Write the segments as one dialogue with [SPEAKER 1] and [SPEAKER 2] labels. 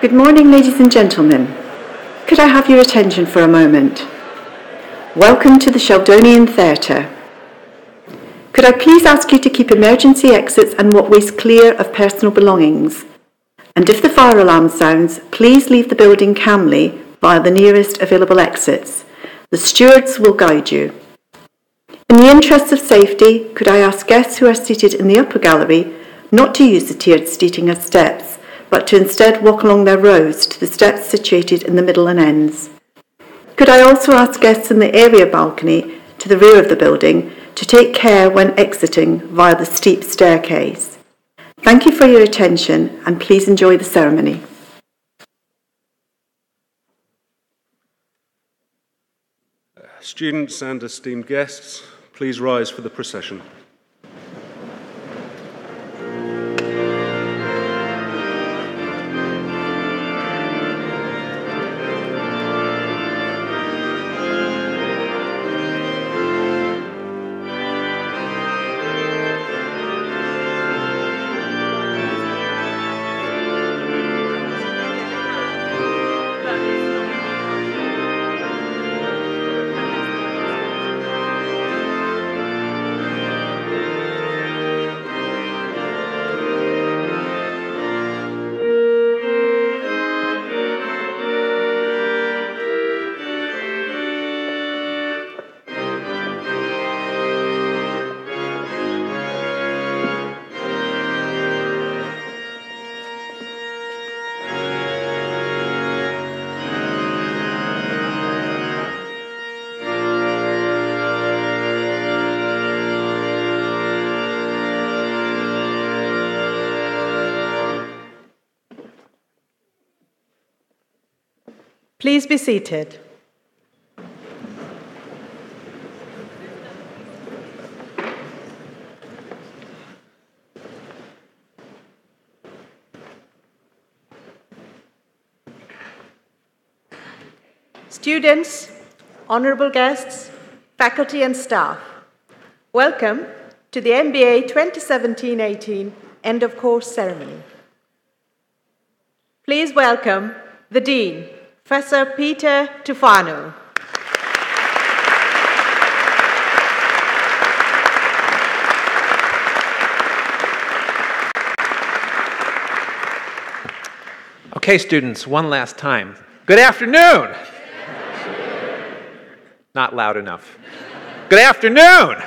[SPEAKER 1] Good morning, ladies and gentlemen. Could I have your attention for a moment? Welcome to the Sheldonian Theatre. Could I please ask you to keep emergency exits and walkways clear of personal belongings? And if the fire alarm sounds, please leave the building calmly via the nearest available exits. The stewards will guide you. In the interests of safety, could I ask guests who are seated in the upper gallery not to use the tiered seating as steps, but to instead walk along their rows to the steps situated in the middle and ends. Could I also ask guests in the area balcony to the rear of the building to take care when exiting via the steep staircase. Thank you for your attention and please enjoy the ceremony.
[SPEAKER 2] Students and esteemed guests, please rise for the procession.
[SPEAKER 3] Please be seated. Students, honorable guests, faculty and staff, welcome to the MBA 2017-18 end of course ceremony. Please welcome the Dean, Professor Peter Tufano.
[SPEAKER 4] Okay, students, one last time. Good afternoon. Not loud enough. Good afternoon.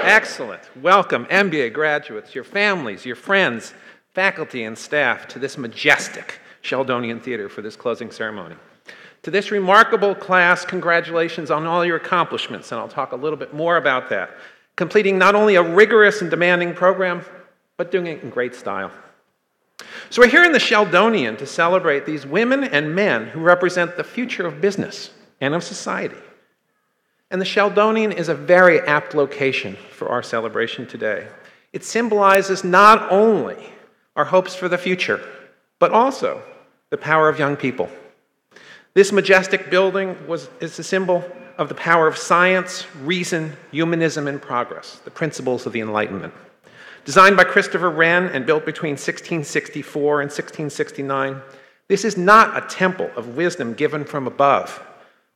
[SPEAKER 4] Excellent. Welcome, MBA graduates, your families, your friends, faculty, and staff to this majestic Sheldonian Theatre for this closing ceremony. To this remarkable class, congratulations on all your accomplishments, and I'll talk a little bit more about that. Completing not only a rigorous and demanding program, but doing it in great style. So we're here in the Sheldonian to celebrate these women and men who represent the future of business and of society. And the Sheldonian is a very apt location for our celebration today. It symbolizes not only our hopes for the future, but also the power of young people. This majestic building is a symbol of the power of science, reason, humanism, and progress, the principles of the Enlightenment. Designed by Christopher Wren and built between 1664 and 1669, this is not a temple of wisdom given from above,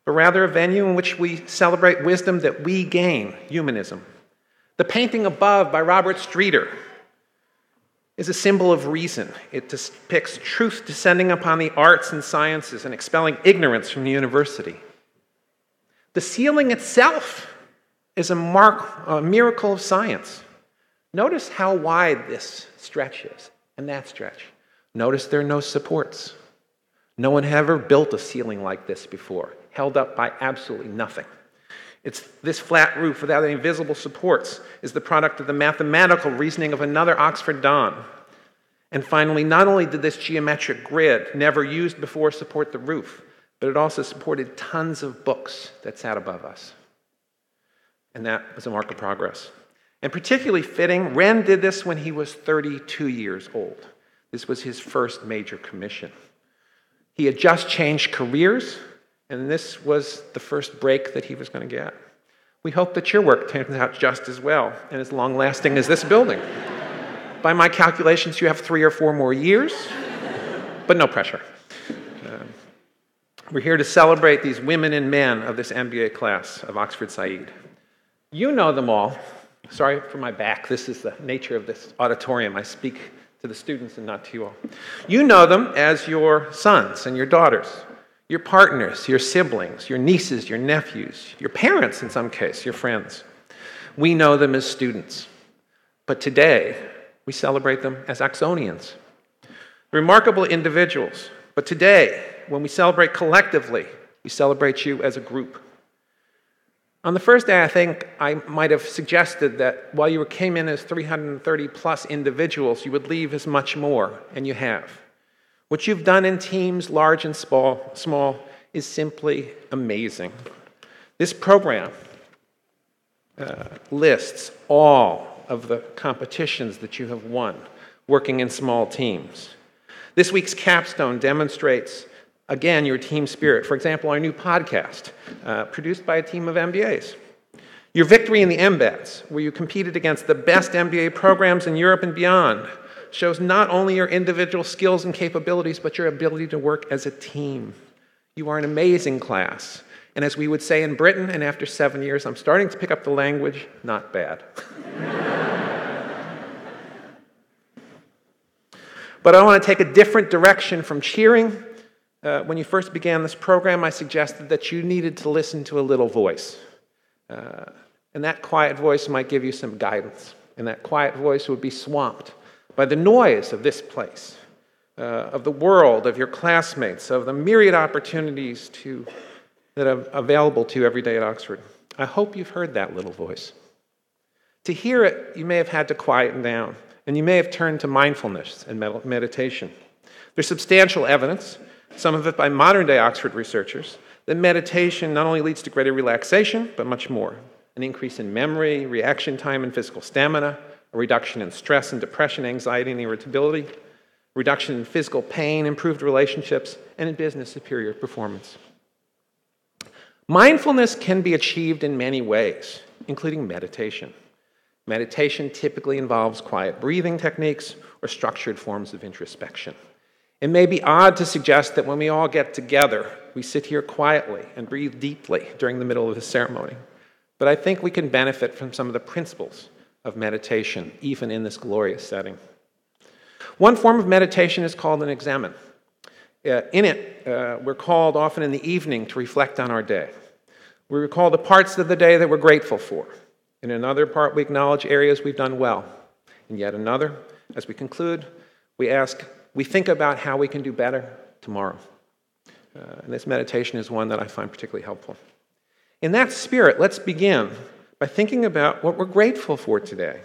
[SPEAKER 4] but rather a venue in which we celebrate wisdom that we gain, humanism. The painting above by Robert Streeter is a symbol of reason. It depicts truth descending upon the arts and sciences and expelling ignorance from the university. The ceiling itself is a miracle of science. Notice how wide this stretch is and that stretch. Notice there are no supports. No one had ever built a ceiling like this before, held up by absolutely nothing. This flat roof without any visible supports is the product of the mathematical reasoning of another Oxford Don. And finally, not only did this geometric grid, never used before, support the roof, but it also supported tons of books that sat above us. And that was a mark of progress. And particularly fitting, Wren did this when he was 32 years old. This was his first major commission. He had just changed careers, and this was the first break that he was going to get. We hope that your work turns out just as well and as long-lasting as this building. By my calculations, you have 3 or 4 more years. but no pressure. We're here to celebrate these women and men of this MBA class of Oxford Said. You know them all. Sorry for my back. This is the nature of this auditorium. I speak to the students and not to you all. You know them as your sons and your daughters, your partners, your siblings, your nieces, your nephews, your parents in some case, your friends. We know them as students. But today, we celebrate them as Oxonians. Remarkable individuals. But today, when we celebrate collectively, we celebrate you as a group. On the first day, I think I might have suggested that while you came in as 330 plus individuals, you would leave as much more, and you have. What you've done in teams, large and small, is simply amazing. This program lists all of the competitions that you have won working in small teams. This week's capstone demonstrates, again, your team spirit. For example, our new podcast, produced by a team of MBAs. Your victory in the MBAs, where you competed against the best MBA programs in Europe and beyond, shows not only your individual skills and capabilities, but your ability to work as a team. You are an amazing class. And as we would say in Britain, and after 7 years, I'm starting to pick up the language, not bad. But I want to take a different direction from cheering. When you first began this program, I suggested that you needed to listen to a little voice. And that quiet voice might give you some guidance. And that quiet voice would be swamped by the noise of this place, of the world, of your classmates, of the myriad opportunities that are available to you every day at Oxford. I hope you've heard that little voice. To hear it, you may have had to quieten down, and you may have turned to mindfulness and meditation. There's substantial evidence, some of it by modern-day Oxford researchers, that meditation not only leads to greater relaxation, but much more. An increase in memory, reaction time, and physical stamina, a reduction in stress and depression, anxiety, and irritability, reduction in physical pain, improved relationships, and in business, superior performance. Mindfulness can be achieved in many ways, including meditation. Meditation typically involves quiet breathing techniques or structured forms of introspection. It may be odd to suggest that when we all get together, we sit here quietly and breathe deeply during the middle of the ceremony. But I think we can benefit from some of the principles of meditation, even in this glorious setting. One form of meditation is called an examen. In it, we're called often in the evening to reflect on our day. We recall the parts of the day that we're grateful for. In another part, we acknowledge areas we've done well. In yet another, as we conclude, we think about how we can do better tomorrow. And this meditation is one that I find particularly helpful. In that spirit, let's begin by thinking about what we're grateful for today.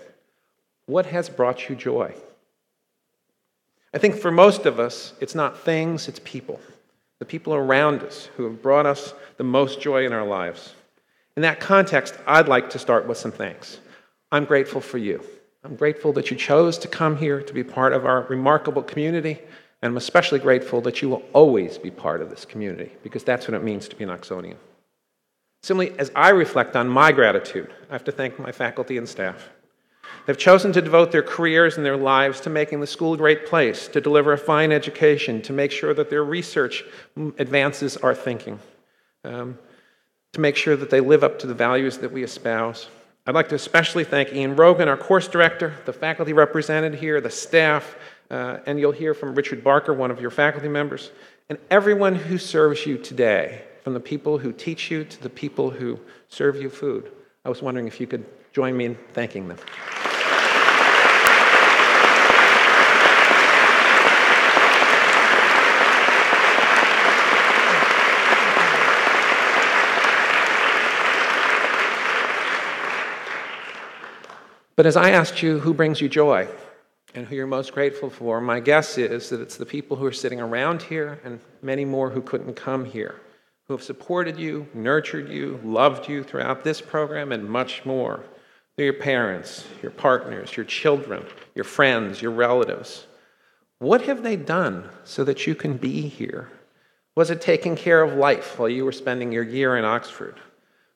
[SPEAKER 4] What has brought you joy? I think for most of us, it's not things, it's people. The people around us who have brought us the most joy in our lives. In that context, I'd like to start with some thanks. I'm grateful for you. I'm grateful that you chose to come here to be part of our remarkable community, and I'm especially grateful that you will always be part of this community, because that's what it means to be an Oxonian. Similarly, as I reflect on my gratitude, I have to thank my faculty and staff. They've chosen to devote their careers and their lives to making the school a great place, to deliver a fine education, to make sure that their research advances our thinking, to make sure that they live up to the values that we espouse. I'd like to especially thank Ian Rogan, our course director, the faculty represented here, the staff, and you'll hear from Richard Barker, one of your faculty members, and everyone who serves you today, from the people who teach you to the people who serve you food. I was wondering if you could join me in thanking them. But as I asked you who brings you joy and who you're most grateful for, my guess is that it's the people who are sitting around here and many more who couldn't come here, who have supported you, nurtured you, loved you throughout this program and much more. They're your parents, your partners, your children, your friends, your relatives. What have they done so that you can be here? Was it taking care of life while you were spending your year in Oxford?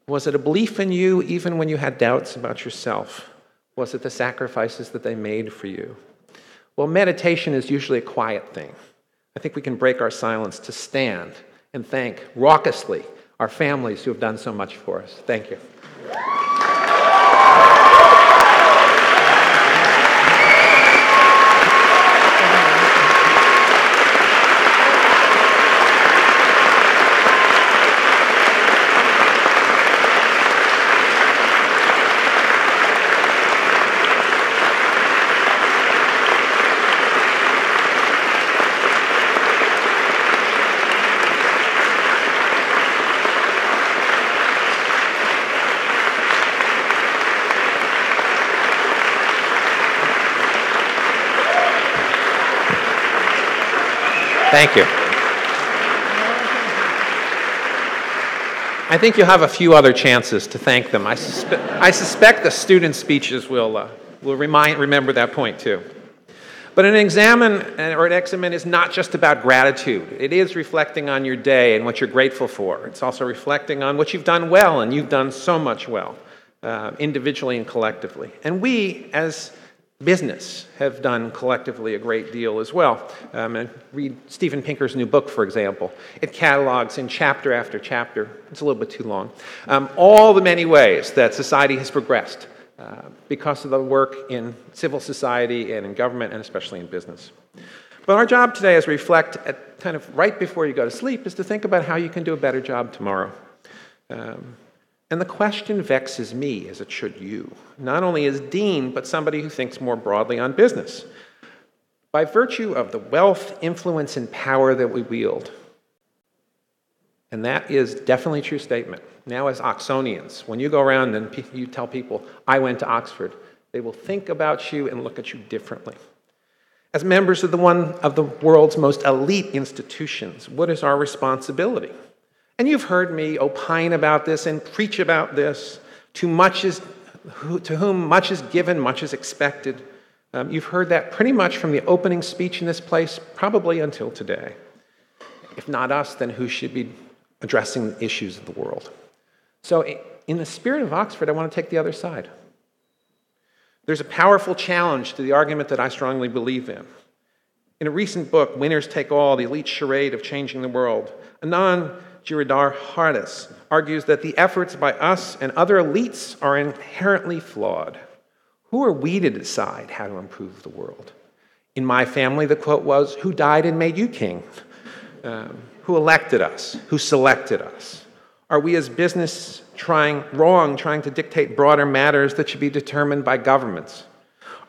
[SPEAKER 4] Was it a belief in you even when you had doubts about yourself? Was it the sacrifices that they made for you? Well, meditation is usually a quiet thing. I think we can break our silence to stand and thank raucously our families who have done so much for us. Thank you. Thank you. I think you'll have a few other chances to thank them. I suspect the student speeches will remember that point too. But an examen or an examen is not just about gratitude. It is reflecting on your day and what you're grateful for. It's also reflecting on what you've done well, and you've done so much well, individually and collectively. And we, as business, have done collectively a great deal as well. And read Steven Pinker's new book, for example. It catalogs in chapter after chapter, it's a little bit too long, all the many ways that society has progressed because of the work in civil society and in government and especially in business. But our job today, as we reflect at kind of right before you go to sleep, is to think about how you can do a better job tomorrow. And the question vexes me, as it should you, not only as dean, but somebody who thinks more broadly on business. By virtue of the wealth, influence, and power that we wield, and that is definitely a true statement. Now as Oxonians, when you go around and you tell people, I went to Oxford, they will think about you and look at you differently. As members of one of the world's most elite institutions, what is our responsibility? And you've heard me opine about this and preach about this. To whom much is given, much is expected. You've heard that pretty much from the opening speech in this place, probably until today. If not us, then who should be addressing the issues of the world? So in the spirit of Oxford, I want to take the other side. There's a powerful challenge to the argument that I strongly believe in. In a recent book, Winners Take All, the elite charade of changing the world, Anand Giridhar Hardis argues that the efforts by us and other elites are inherently flawed. Who are we to decide how to improve the world? In my family, the quote was, who died and made you king? Who elected us? Who selected us? Are we as business trying to dictate broader matters that should be determined by governments?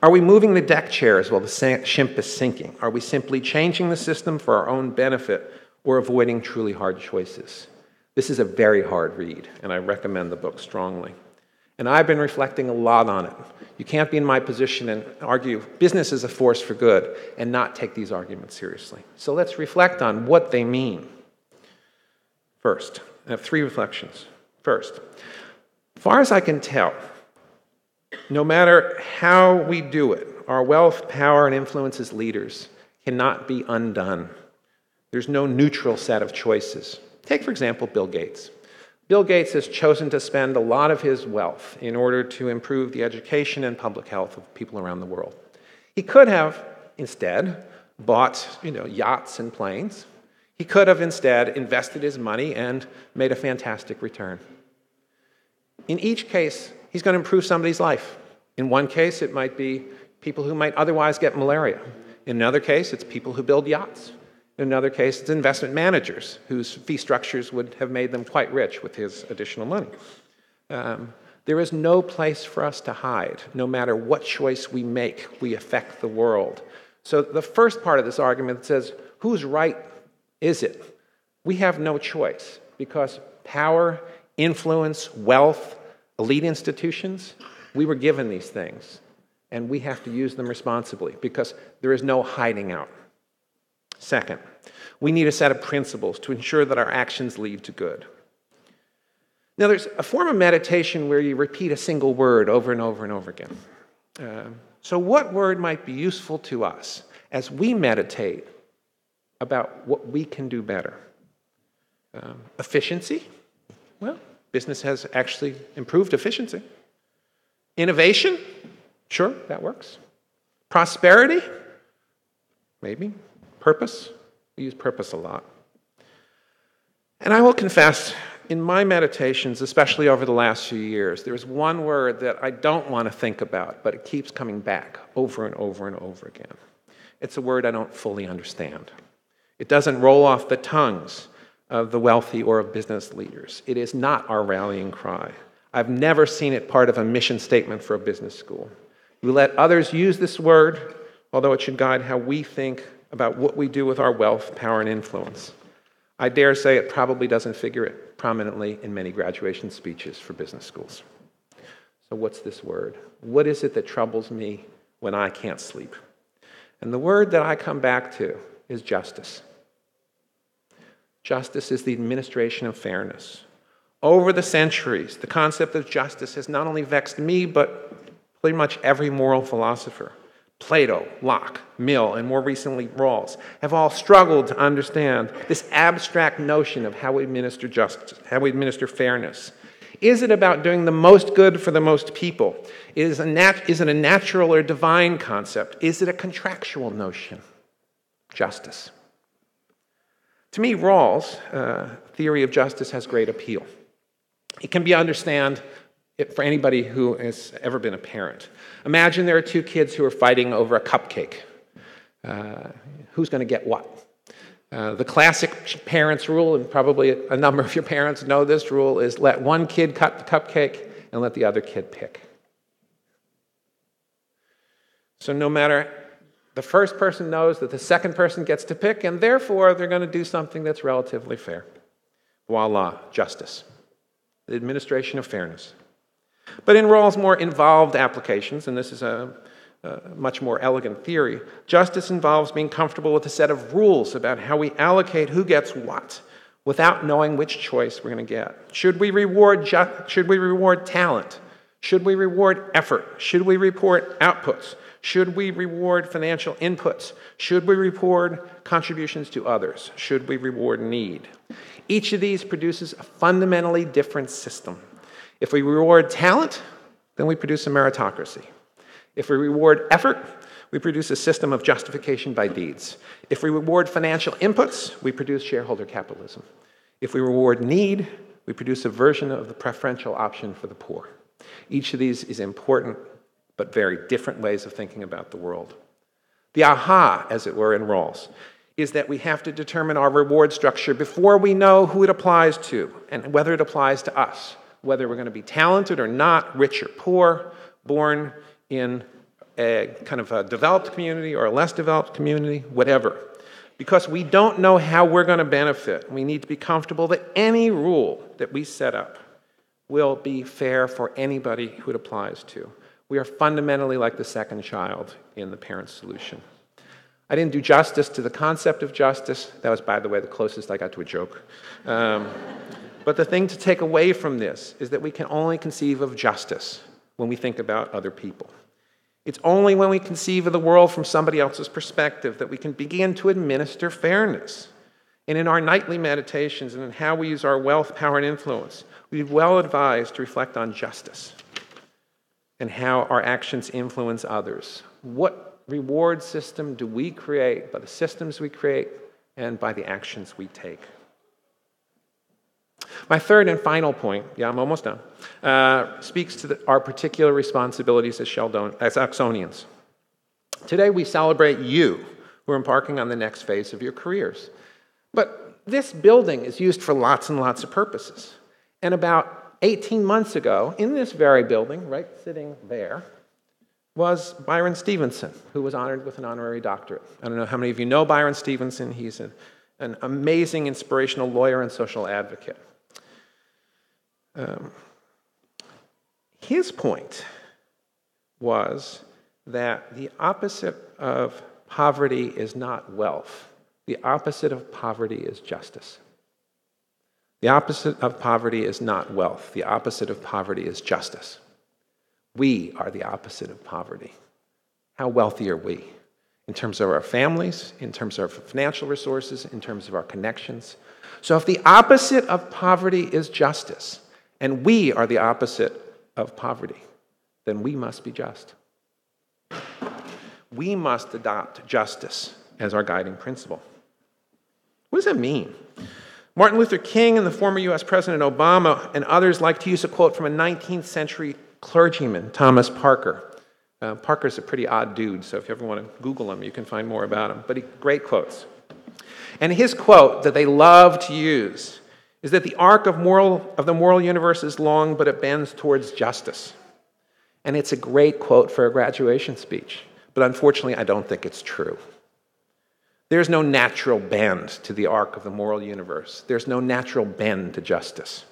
[SPEAKER 4] Are we moving the deck chairs while the ship is sinking? Are we simply changing the system for our own benefit or avoiding truly hard choices? This is a very hard read, and I recommend the book strongly. And I've been reflecting a lot on it. You can't be in my position and argue business is a force for good and not take these arguments seriously. So let's reflect on what they mean. First, I have three reflections. First, as far as I can tell, no matter how we do it, our wealth, power, and influence as leaders cannot be undone. There's no neutral set of choices. Take, for example, Bill Gates. Bill Gates has chosen to spend a lot of his wealth in order to improve the education and public health of people around the world. He could have instead bought, yachts and planes. He could have instead invested his money and made a fantastic return. In each case, he's going to improve somebody's life. In one case, it might be people who might otherwise get malaria. In another case, it's people who build yachts. In another case, it's investment managers whose fee structures would have made them quite rich with his additional money. There is no place for us to hide. No matter what choice we make, we affect the world. So the first part of this argument says, whose right is it? We have no choice because power, influence, wealth, elite institutions, we were given these things. And we have to use them responsibly because there is no hiding out. Second, we need a set of principles to ensure that our actions lead to good. Now, there's a form of meditation where you repeat a single word over and over and over again. So what word might be useful to us as we meditate about what we can do better? Efficiency? Well, business has actually improved efficiency. Innovation? Sure, that works. Prosperity? Maybe. Purpose? We use purpose a lot. And I will confess, in my meditations, especially over the last few years, there's one word that I don't want to think about, but it keeps coming back over and over and over again. It's a word I don't fully understand. It doesn't roll off the tongues of the wealthy or of business leaders. It is not our rallying cry. I've never seen it part of a mission statement for a business school. We let others use this word, although it should guide how we think about what we do with our wealth, power, and influence. I dare say it probably doesn't figure prominently in many graduation speeches for business schools. So what's this word? What is it that troubles me when I can't sleep? And the word that I come back to is justice. Justice is the administration of fairness. Over the centuries, the concept of justice has not only vexed me, but pretty much every moral philosopher. Plato, Locke, Mill, and more recently Rawls have all struggled to understand this abstract notion of how we administer justice, how we administer fairness. Is it about doing the most good for the most people? Is it a natural or divine concept? Is it a contractual notion? Justice. To me, Rawls' theory of justice has great appeal. It can be understood for anybody who has ever been a parent. Imagine there are two kids who are fighting over a cupcake. Who's going to get what? The classic parents' rule, and probably a number of your parents know this rule, is let one kid cut the cupcake and let the other kid pick. So no matter, the first person knows that the second person gets to pick, and therefore they're going to do something that's relatively fair. Voila, justice. The administration of fairness. But in Rawls' more involved applications, and this is a much more elegant theory, justice involves being comfortable with a set of rules about how we allocate who gets what without knowing which choice we're going to get. Should we reward talent? Should we reward effort? Should we reward outputs? Should we reward financial inputs? Should we reward contributions to others? Should we reward need? Each of these produces a fundamentally different system. If we reward talent, then we produce a meritocracy. If we reward effort, we produce a system of justification by deeds. If we reward financial inputs, we produce shareholder capitalism. If we reward need, we produce a version of the preferential option for the poor. Each of these is important, but very different ways of thinking about the world. The aha, as it were, in Rawls, is that we have to determine our reward structure before we know who it applies to and whether it applies to us, whether we're going to be talented or not, rich or poor, born in a kind of a developed community or a less developed community, whatever. Because we don't know how we're going to benefit, we need to be comfortable that any rule that we set up will be fair for anybody who it applies to. We are fundamentally like the second child in the parent solution. I didn't do justice to the concept of justice. That was, by the way, the closest I got to a joke. But the thing to take away from this is that we can only conceive of justice when we think about other people. It's only when we conceive of the world from somebody else's perspective that we can begin to administer fairness. And in our nightly meditations and in how we use our wealth, power, and influence, we'd be well advised to reflect on justice and how our actions influence others. What reward system do we create by the systems we create and by the actions we take? My third and final point, I'm almost done, speaks to our particular responsibilities as Oxonians. Today we celebrate you who are embarking on the next phase of your careers. But this building is used for lots and lots of purposes. And about 18 months ago, in this very building, right sitting there, was Byron Stevenson, who was honored with an honorary doctorate. I don't know how many of you know Byron Stevenson. He's an amazing, inspirational lawyer and social advocate. His point was that the opposite of poverty is not wealth. The opposite of poverty is justice. The opposite of poverty is not wealth. The opposite of poverty is justice. We are the opposite of poverty. How wealthy are we? In terms of our families, in terms of our financial resources, in terms of our connections. So if the opposite of poverty is justice, and we are the opposite of poverty, then we must be just. We must adopt justice as our guiding principle. What does that mean? Martin Luther King and the former US President Obama and others like to use a quote from a 19th century clergyman, Thomas Parker. Parker's a pretty odd dude, so if you ever want to Google him, you can find more about him. But great quotes. And his quote that they love to use is that the arc of the moral universe is long, but it bends towards justice. And it's a great quote for a graduation speech, but unfortunately, I don't think it's true. There's no natural bend to the arc of the moral universe. There's no natural bend to justice.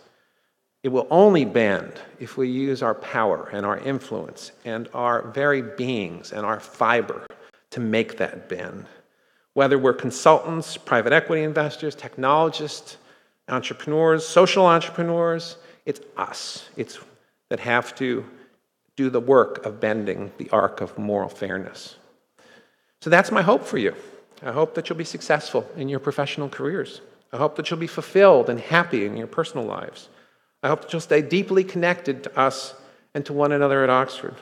[SPEAKER 4] It will only bend if we use our power and our influence and our very beings and our fiber to make that bend. Whether we're consultants, private equity investors, technologists, entrepreneurs, social entrepreneurs, it's us. It's that have to do the work of bending the arc of moral fairness. So that's my hope for you. I hope that you'll be successful in your professional careers. I hope that you'll be fulfilled and happy in your personal lives. I hope that you'll stay deeply connected to us and to one another at Oxford.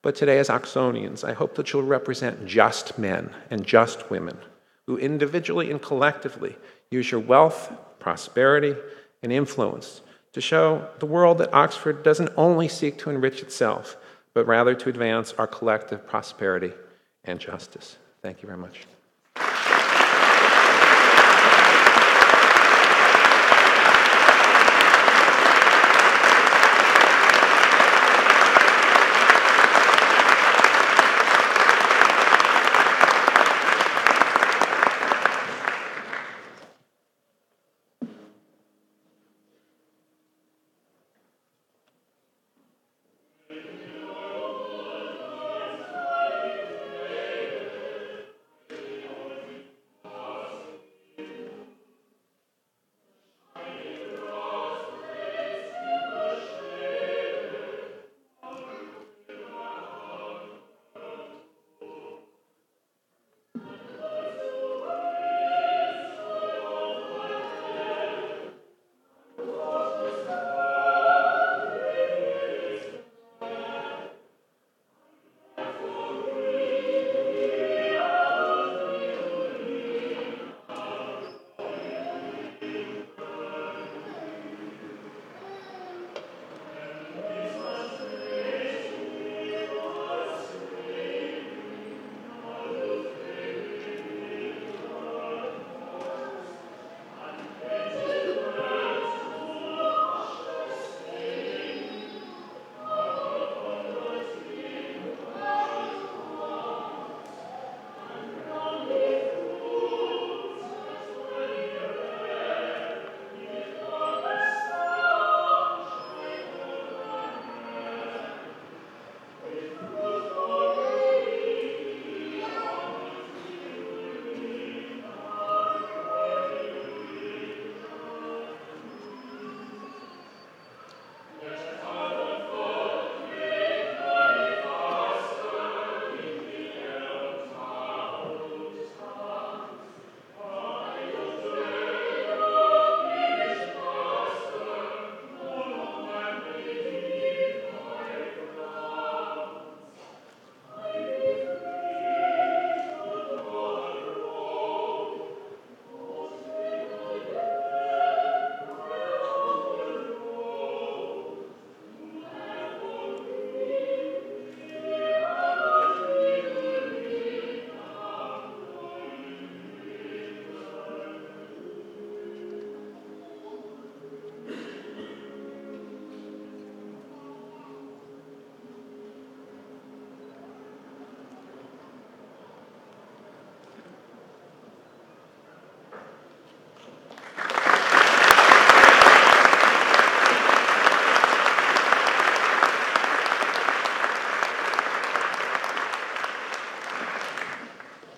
[SPEAKER 4] But today, as Oxonians, I hope that you'll represent just men and just women who individually and collectively use your wealth, prosperity, and influence to show the world that Oxford doesn't only seek to enrich itself, but rather to advance our collective prosperity and justice. Thank you very much.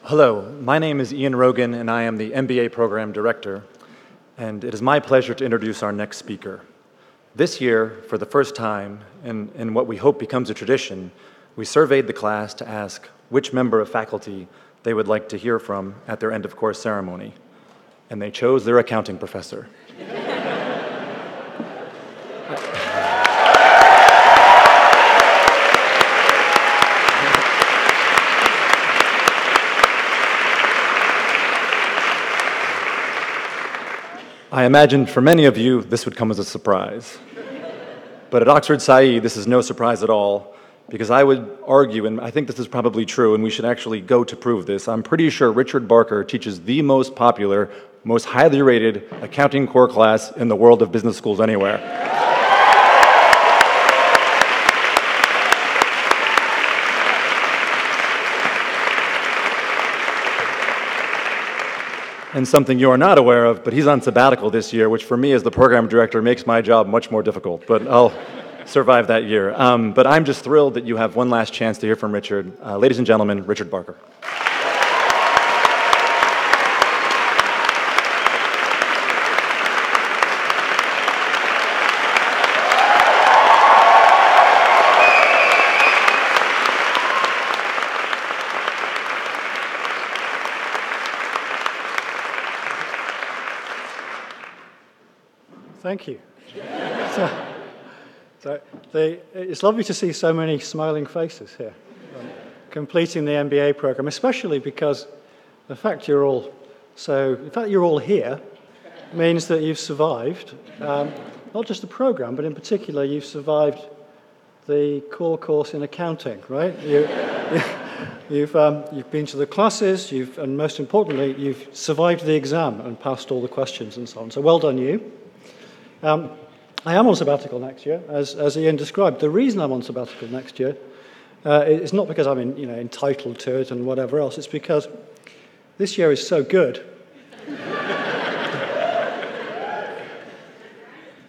[SPEAKER 5] Hello, my name is Ian Rogan, and I am the MBA Program Director, and it is my pleasure to introduce our next speaker. This year, for the first time, and in what we hope becomes a tradition, we surveyed the class to ask which member of faculty they would like to hear from at their end-of-course ceremony, and they chose their accounting professor. I imagined for many of you this would come as a surprise. But at Oxford Saïd, this is no surprise at all, because I would argue, and I think this is probably true, and we should actually go to prove this, I'm pretty sure Richard Barker teaches the most popular, most highly rated accounting core class in the world of business schools anywhere. And something you are not aware of, but he's on sabbatical this year, which for me as the program director makes my job much more difficult, but I'll survive that year. But I'm just thrilled that you have one last chance to hear from Richard. Ladies and gentlemen, Richard Barker.
[SPEAKER 6] Thank you. It's lovely to see so many smiling faces here, completing the MBA program, especially because the fact you're all here means that you've survived, not just the program, but in particular you've survived the core course in accounting, right? You've been to the classes, and most importantly, you've survived the exam and passed all the questions and so on. So well done you. I am on sabbatical next year, as Ian described. The reason I'm on sabbatical next year is not because I'm entitled to it and whatever else. It's because this year is so good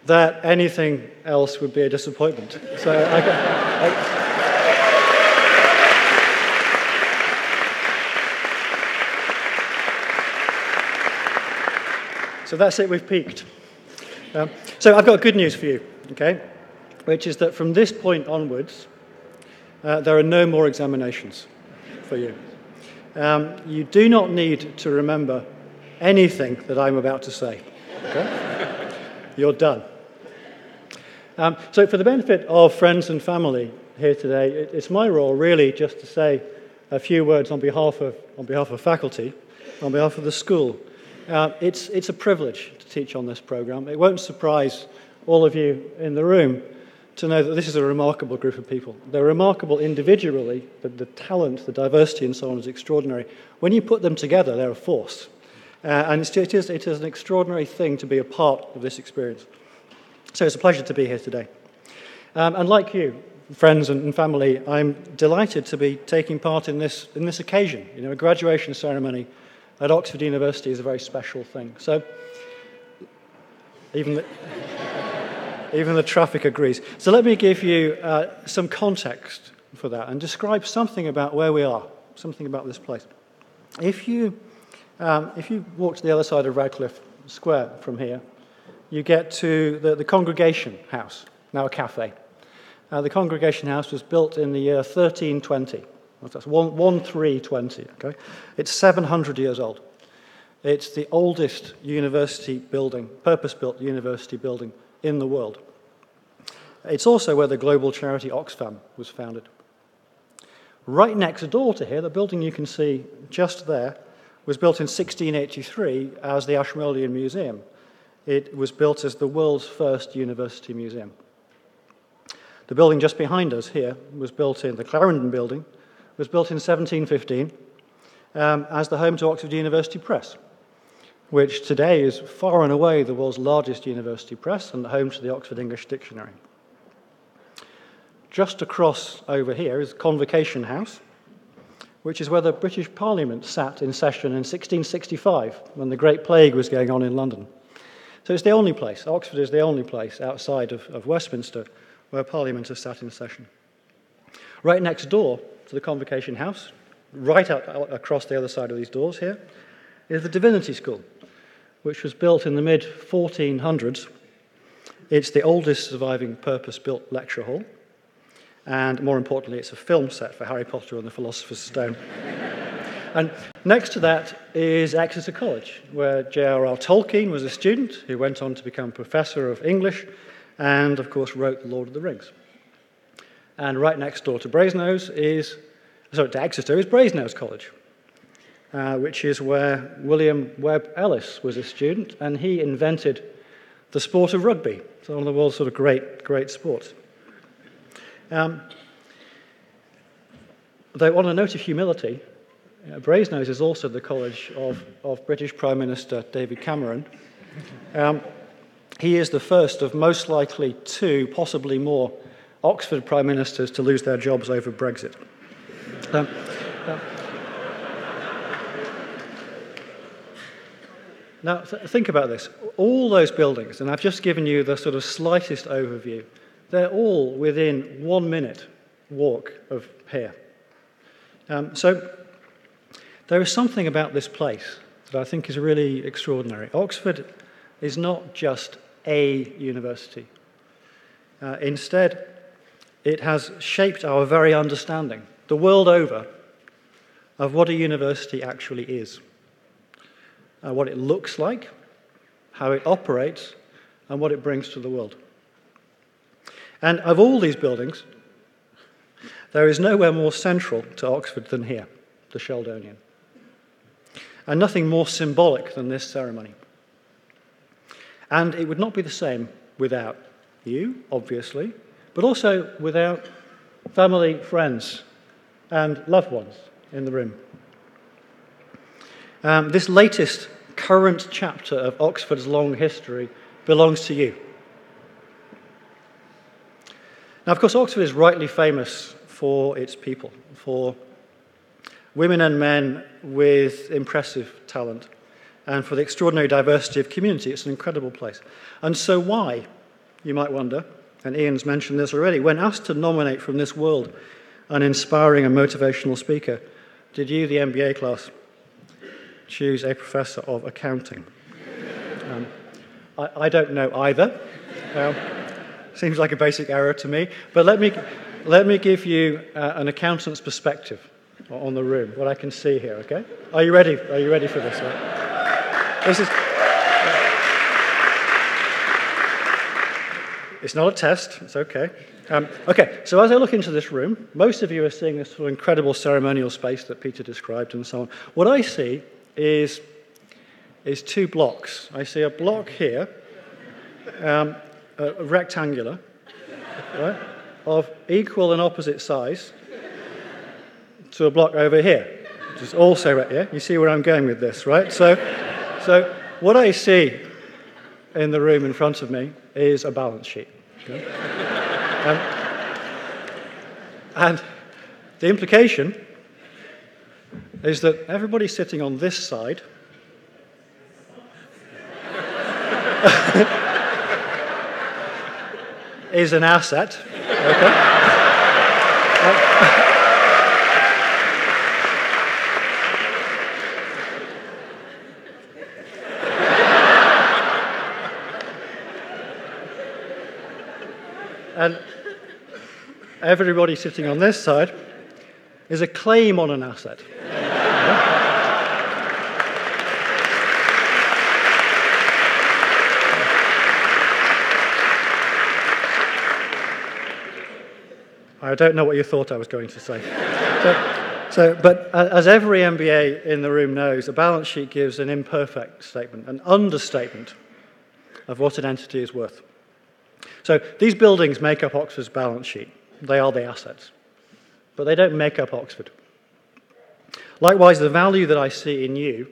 [SPEAKER 6] that anything else would be a disappointment. So so that's it, we've peaked. So I've got good news for you, okay, which is that from this point onwards, there are no more examinations for you. You do not need to remember anything that I'm about to say, okay? You're done. So for the benefit of friends and family here today, it's my role really just to say a few words on behalf of faculty, on behalf of the school. It's a privilege to teach on this program. It won't surprise all of you in the room to know that this is a remarkable group of people. They're remarkable individually, but the talent, the diversity and so on is extraordinary. When you put them together, they're a force. And it is an extraordinary thing to be a part of this experience. So it's a pleasure to be here today. And like you, friends and family, I'm delighted to be taking part in this occasion. You know, a graduation ceremony at Oxford University is a very special thing. So even the traffic agrees. So let me give you some context for that and describe something about where we are, something about this place. If you walk to the other side of Radcliffe Square from here, you get to the Congregation House, now a cafe. The Congregation House was built in the year 1320. That's 1320, okay? It's 700 years old. It's the oldest university building, purpose-built university building in the world. It's also where the global charity Oxfam was founded. Right next door to here, the building you can see just there, was built in 1683 as the Ashmolean Museum. It was built as the world's first university museum. The building just behind us here was built in, the Clarendon building, was built in 1715 as the home to Oxford University Press, which today is far and away the world's largest university press and the home to the Oxford English Dictionary. Just across over here is Convocation House, which is where the British Parliament sat in session in 1665 when the Great Plague was going on in London. So it's the only place, Oxford is the only place outside of Westminster where Parliament has sat in session. Right next door to the Convocation House, right out across the other side of these doors here, is the Divinity School, which was built in the mid-1400s. It's the oldest surviving purpose-built lecture hall, and more importantly, it's a film set for Harry Potter and the Philosopher's Stone. And next to that is Exeter College, where J.R.R. Tolkien was a student who went on to become Professor of English and, of course, wrote The Lord of the Rings. And right next door to Exeter is Brasenose College, which is where William Webb Ellis was a student, and he invented the sport of rugby. It's one of the world's sort of great sports. Though on a note of humility, Brasenose is also the college of British Prime Minister David Cameron. He is the first of most likely 2, possibly more, Oxford Prime Ministers to lose their jobs over Brexit. Now, think about this. All those buildings, and I've just given you the sort of slightest overview, they're all within 1 minute walk of here. So there is something about this place that I think is really extraordinary. Oxford is not just a university. Instead, it has shaped our very understanding, the world over, of what a university actually is, what it looks like, how it operates, and what it brings to the world. And of all these buildings, there is nowhere more central to Oxford than here, the Sheldonian. And nothing more symbolic than this ceremony. And it would not be the same without you, obviously, but also without family, friends, and loved ones in the room. This latest current chapter of Oxford's long history belongs to you. Now, of course, Oxford is rightly famous for its people, for women and men with impressive talent, and for the extraordinary diversity of community. It's an incredible place. And so why, you might wonder, and Ian's mentioned this already, when asked to nominate from this world an inspiring and motivational speaker, did you, the MBA class, choose a professor of accounting? I don't know either. Seems like a basic error to me. But let me give you an accountant's perspective on the room, what I can see here, okay? Are you ready? Are you ready for this? Right? This is... It's not a test. It's okay. Okay, so as I look into this room, most of you are seeing this sort of incredible ceremonial space that Peter described and so on. What I see is 2 blocks. I see a block here, rectangular, right, of equal and opposite size to a block over here, which is also right here. You see where I'm going with this, right? So what I see in the room in front of me is a balance sheet. Okay? And the implication is that everybody sitting on this side is an asset. Okay? And everybody sitting on this side is a claim on an asset. I don't know what you thought I was going to say. But as every MBA in the room knows, a balance sheet gives an imperfect statement, an understatement of what an entity is worth. So these buildings make up Oxford's balance sheet. They are the assets. But they don't make up Oxford. Likewise, the value that I see in you,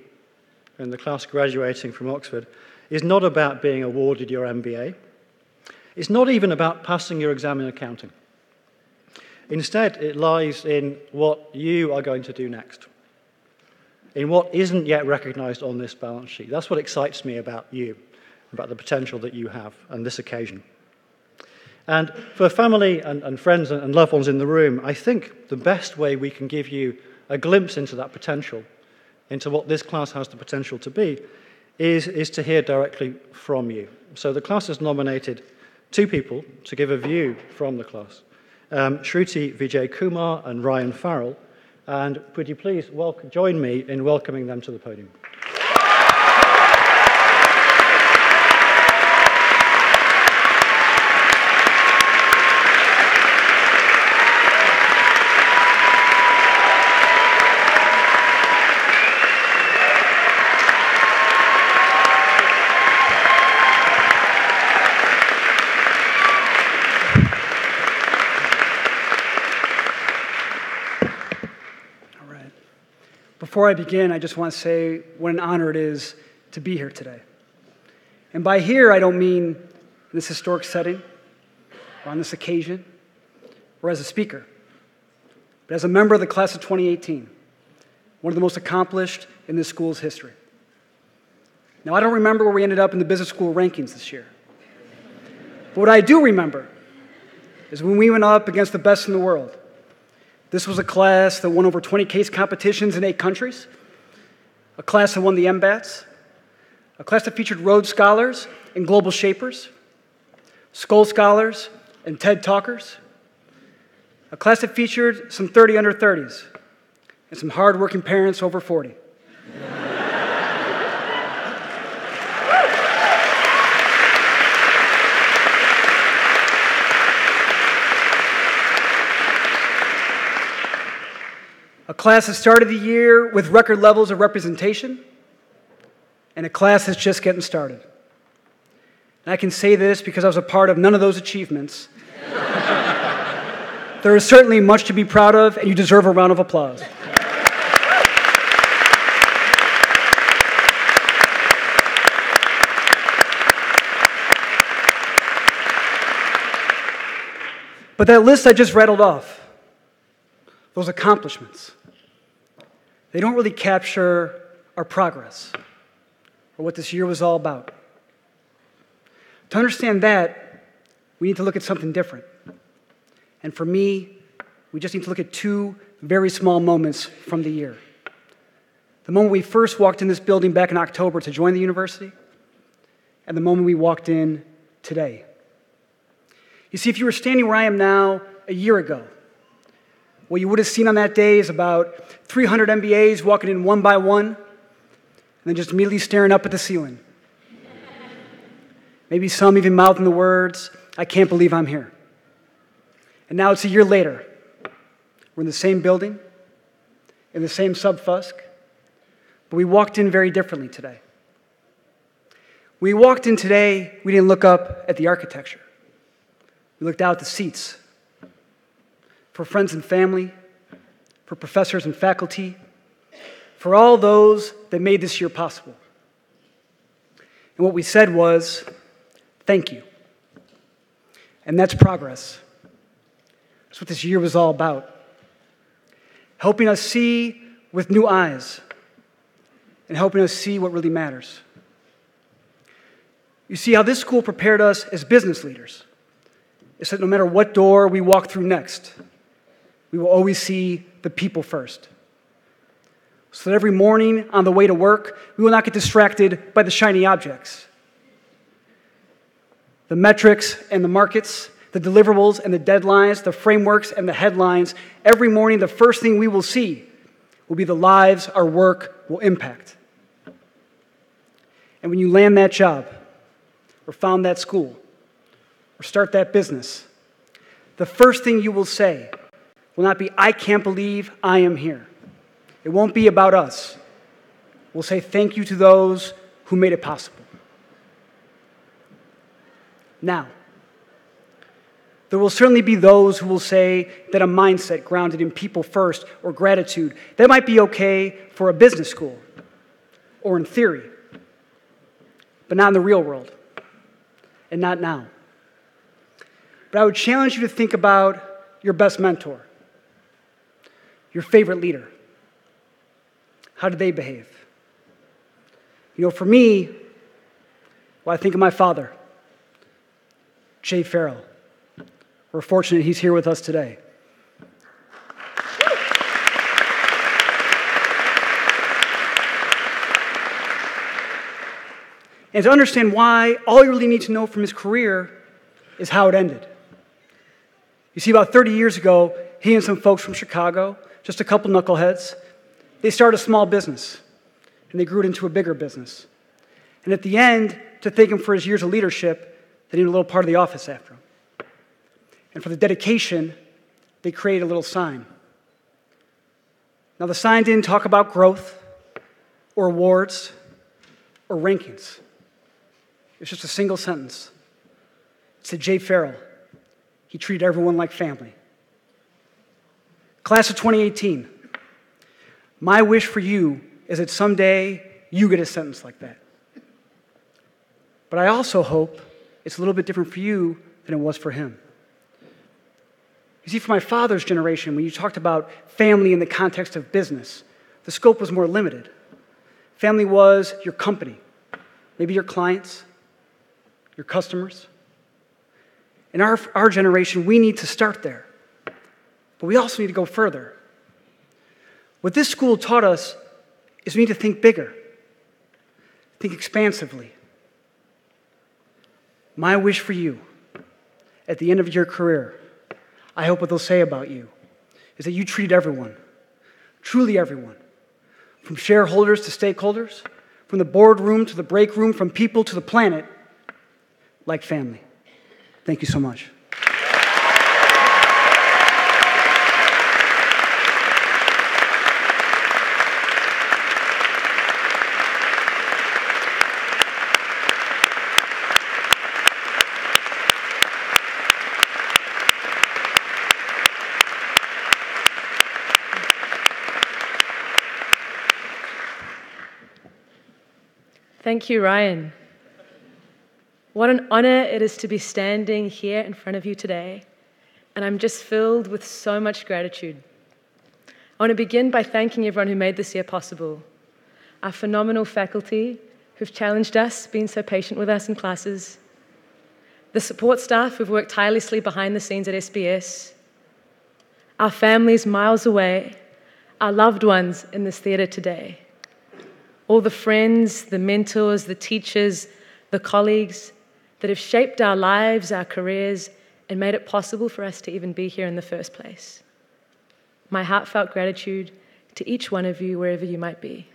[SPEAKER 6] in the class graduating from Oxford, is not about being awarded your MBA. It's not even about passing your exam in accounting. Instead, it lies in what you are going to do next, in what isn't yet recognized on this balance sheet. That's what excites me about you, about the potential that you have on this occasion. And for family and friends and loved ones in the room, I think the best way we can give you a glimpse into that potential, into what this class has the potential to be, is to hear directly from you. So the class has nominated 2 people to give a view from the class. Shruti Vijay Kumar and Ryan Farrell, and would you please join me in welcoming them to the podium.
[SPEAKER 7] Before I begin, I just want to say what an honor it is to be here today. And by here, I don't mean in this historic setting, or on this occasion, or as a speaker, but as a member of the class of 2018, one of the most accomplished in this school's history. Now, I don't remember where we ended up in the business school rankings this year. But what I do remember is when we went up against the best in the world. This was a class that won over 20 case competitions in 8 countries, a class that won the MBATs, a class that featured Rhodes Scholars and Global Shapers, Skoll Scholars and TED Talkers, a class that featured some 30 under 30s and some hard-working parents over 40. A class that started the year with record levels of representation, and a class that's just getting started. And I can say this because I was a part of none of those achievements. There is certainly much to be proud of, and you deserve a round of applause. But that list I just rattled off, those accomplishments, they don't really capture our progress or what this year was all about. To understand that, we need to look at something different. And for me, we just need to look at 2 very small moments from the year. The moment we first walked in this building back in October to join the university, and the moment we walked in today. You see, if you were standing where I am now a year ago, what you would have seen on that day is about 300 MBAs walking in one by one, and then just immediately staring up at the ceiling. Maybe some even mouthing the words, "I can't believe I'm here." And now it's a year later. We're in the same building, in the same sub-fusk, but we walked in very differently today. When we walked in today, we didn't look up at the architecture. We looked out at the seats. For friends and family, for professors and faculty, for all those that made this year possible. And what we said was, thank you. And that's progress. That's what this year was all about. Helping us see with new eyes and helping us see what really matters. You see, how this school prepared us as business leaders is that no matter what door we walk through next, we will always see the people first. So that every morning on the way to work, we will not get distracted by the shiny objects. The metrics and the markets, the deliverables and the deadlines, the frameworks and the headlines, every morning the first thing we will see will be the lives our work will impact. And when you land that job, or found that school, or start that business, the first thing you will say will not be, "I can't believe I am here." It won't be about us. We'll say thank you to those who made it possible. Now, there will certainly be those who will say that a mindset grounded in people first or gratitude, that might be okay for a business school or in theory, but not in the real world and not now. But I would challenge you to think about your best mentor, your favorite leader. How did they behave? You know, for me, well, I think of my father, Jay Farrell. We're fortunate he's here with us today. And to understand why, all you really need to know from his career is how it ended. You see, about 30 years ago, he and some folks from Chicago, just a couple knuckleheads, they started a small business, and they grew it into a bigger business. And at the end, to thank him for his years of leadership, they named a little part of the office after him. And for the dedication, they created a little sign. Now, the sign didn't talk about growth or awards or rankings. It's just a single sentence. It said, Jay Farrell, he treated everyone like family. Class of 2018, My wish for you is that someday you get a sentence like that. But I also hope it's a little bit different for you than it was for him. You see, for my father's generation, when you talked about family in the context of business, the scope was more limited. Family was your company, maybe your clients, your customers. In our generation, we need to start there. But we also need to go further. What this school taught us is we need to think bigger, think expansively. My wish for you, at the end of your career, I hope what they'll say about you is that you treat everyone, truly everyone, from shareholders to stakeholders, from the boardroom to the break room, from people to the planet, like family. Thank you so much.
[SPEAKER 8] Thank you, Ryan. What an honor it is to be standing here in front of you today, and I'm just filled with so much gratitude. I want to begin by thanking everyone who made this year possible. Our phenomenal faculty who've challenged us, been so patient with us in classes, the support staff who've worked tirelessly behind the scenes at SBS, our families miles away, our loved ones in this theatre today, all the friends, the mentors, the teachers, the colleagues that have shaped our lives, our careers, and made it possible for us to even be here in the first place. My heartfelt gratitude to each one of you, wherever you might be.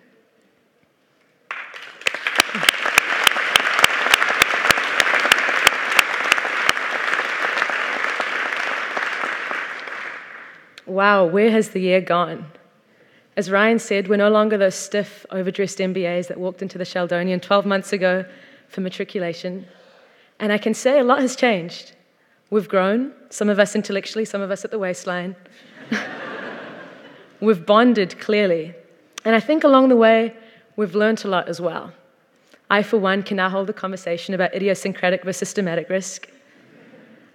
[SPEAKER 8] Wow, where has the year gone? As Ryan said, we're no longer those stiff, overdressed MBAs that walked into the Sheldonian 12 months ago for matriculation. And I can say a lot has changed. We've grown, some of us intellectually, some of us at the waistline. We've bonded clearly. And I think along the way, we've learned a lot as well. I, for one, can now hold a conversation about idiosyncratic versus systematic risk.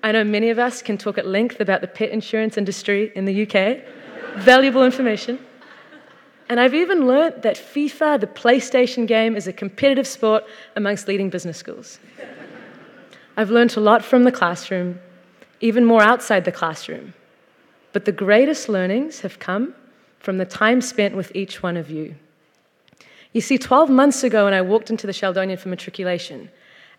[SPEAKER 8] I know many of us can talk at length about the pet insurance industry in the UK. Valuable information. And I've even learnt that FIFA, the PlayStation game, is a competitive sport amongst leading business schools. I've learnt a lot from the classroom, even more outside the classroom. But the greatest learnings have come from the time spent with each one of you. You see, 12 months ago when I walked into the Sheldonian for matriculation,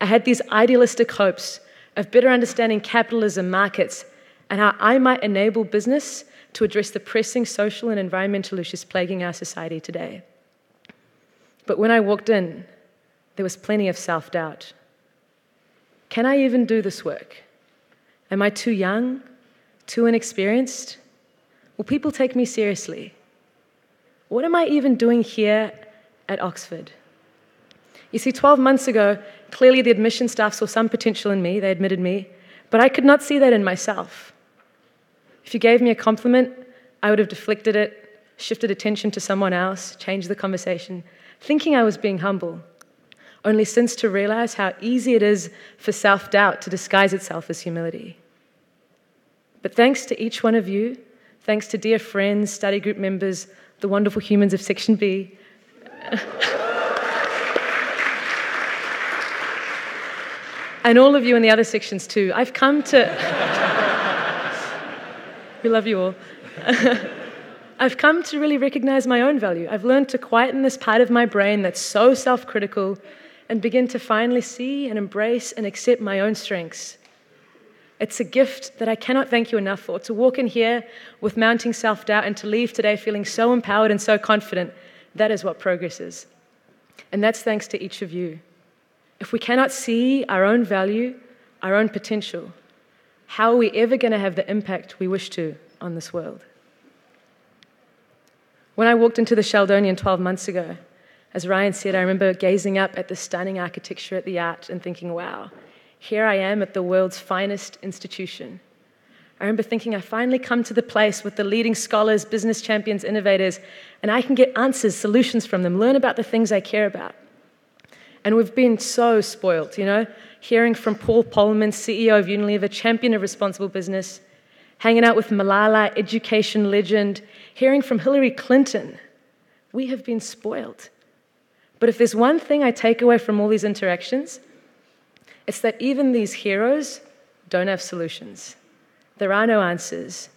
[SPEAKER 8] I had these idealistic hopes of better understanding capitalism, markets, and how I might enable business to address the pressing social and environmental issues plaguing our society today. But when I walked in, there was plenty of self-doubt. Can I even do this work? Am I too young? Too inexperienced? Will people take me seriously? What am I even doing here at Oxford? You see, 12 months ago, clearly the admission staff saw some potential in me, they admitted me, but I could not see that in myself. If you gave me a compliment, I would have deflected it, shifted attention to someone else, changed the conversation, thinking I was being humble, only since to realize how easy it is for self-doubt to disguise itself as humility. But thanks to each one of you, thanks to dear friends, study group members, the wonderful humans of Section B, and all of you in the other sections too, I've come to... We love you all. I've come to really recognize my own value. I've learned to quieten this part of my brain that's so self-critical and begin to finally see and embrace and accept my own strengths. It's a gift that I cannot thank you enough for, to walk in here with mounting self-doubt and to leave today feeling so empowered and so confident. That is what progress is. And that's thanks to each of you. If we cannot see our own value, our own potential, how are we ever going to have the impact we wish to on this world? When I walked into the Sheldonian 12 months ago, as Ryan said, I remember gazing up at the stunning architecture at the Art and thinking, wow, here I am at the world's finest institution. I remember thinking I finally come to the place with the leading scholars, business champions, innovators, and I can get answers, solutions from them, learn about the things I care about. And we've been so spoiled, hearing from Paul Polman, CEO of Unilever, champion of responsible business, hanging out with Malala, education legend, hearing from Hillary Clinton. We have been spoiled. But if there's one thing I take away from all these interactions, it's that even these heroes don't have solutions. There are no answers.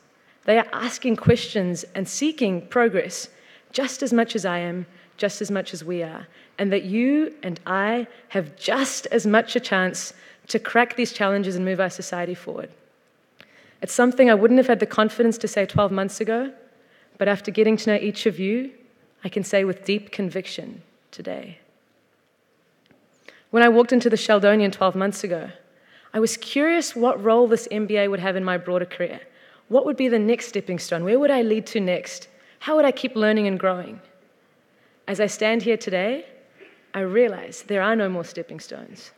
[SPEAKER 8] They are asking questions and seeking progress just as much as I am, just as much as we are, and that you and I have just as much a chance to crack these challenges and move our society forward. It's something I wouldn't have had the confidence to say 12 months ago, but after getting to know each of you, I can say with deep conviction today. When I walked into the Sheldonian 12 months ago, I was curious what role this MBA would have in my broader career. What would be the next stepping stone? Where would I lead to next? How would I keep learning and growing? As I stand here today, I realize there are no more stepping stones,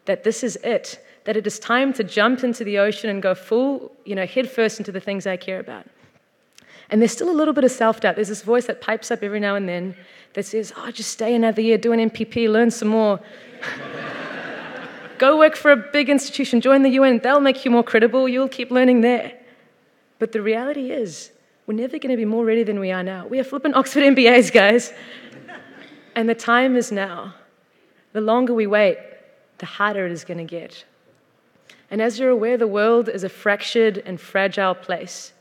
[SPEAKER 8] that this is it, that it is time to jump into the ocean and go full, head first into the things I care about. And there's still a little bit of self-doubt. There's this voice that pipes up every now and then that says, just stay another year, do an MPP, learn some more. Go work for a big institution, join the UN, they'll make you more credible, you'll keep learning there. But the reality is, we're never going to be more ready than we are now. We are flipping Oxford MBAs, guys. And the time is now. The longer we wait, the harder it is going to get. And as you're aware, the world is a fractured and fragile place.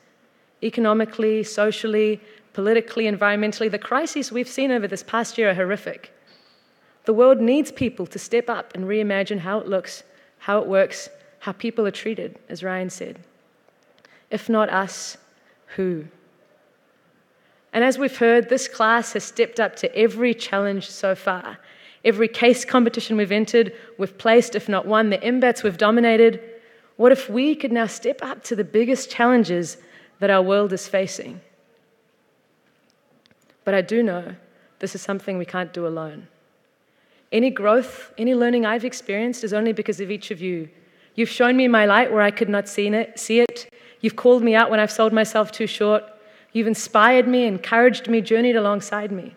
[SPEAKER 8] Economically, socially, politically, environmentally, the crises we've seen over this past year are horrific. The world needs people to step up and reimagine how it looks, how it works, how people are treated, as Ryan said. If not us, who? And as we've heard, this class has stepped up to every challenge so far. Every case competition we've entered, we've placed, if not won. The MBATs we've dominated. What if we could now step up to the biggest challenges that our world is facing? But I do know this is something we can't do alone. Any growth, any learning I've experienced is only because of each of you. You've shown me my light where I could not see it. You've called me out when I've sold myself too short. You've inspired me, encouraged me, journeyed alongside me.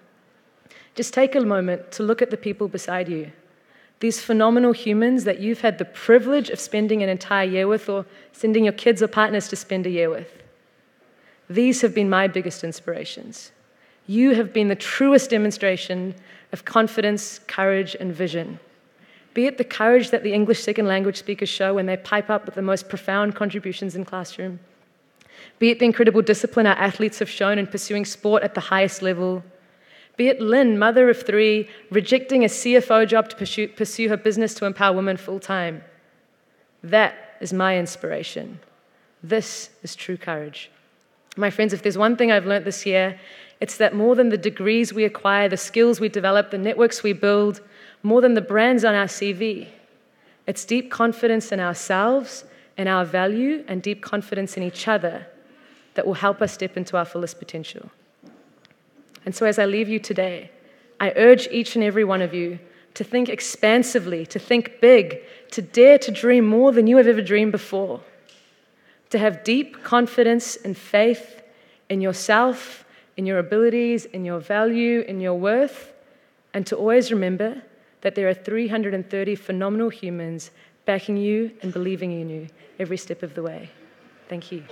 [SPEAKER 8] Just take a moment to look at the people beside you. These phenomenal humans that you've had the privilege of spending an entire year with or sending your kids or partners to spend a year with. These have been my biggest inspirations. You have been the truest demonstration of confidence, courage, and vision. Be it the courage that the English second language speakers show when they pipe up with the most profound contributions in classroom. Be it the incredible discipline our athletes have shown in pursuing sport at the highest level. Be it Lynn, mother of 3, rejecting a CFO job to pursue her business to empower women full-time. That is my inspiration. This is true courage. My friends, if there's one thing I've learned this year, it's that more than the degrees we acquire, the skills we develop, the networks we build, more than the brands on our CV, it's deep confidence in ourselves and our value and deep confidence in each other that will help us step into our fullest potential. And so as I leave you today, I urge each and every one of you to think expansively, to think big, to dare to dream more than you have ever dreamed before, to have deep confidence and faith in yourself, in your abilities, in your value, in your worth, and to always remember that there are 330 phenomenal humans backing you and believing in you every step of the way. Thank you.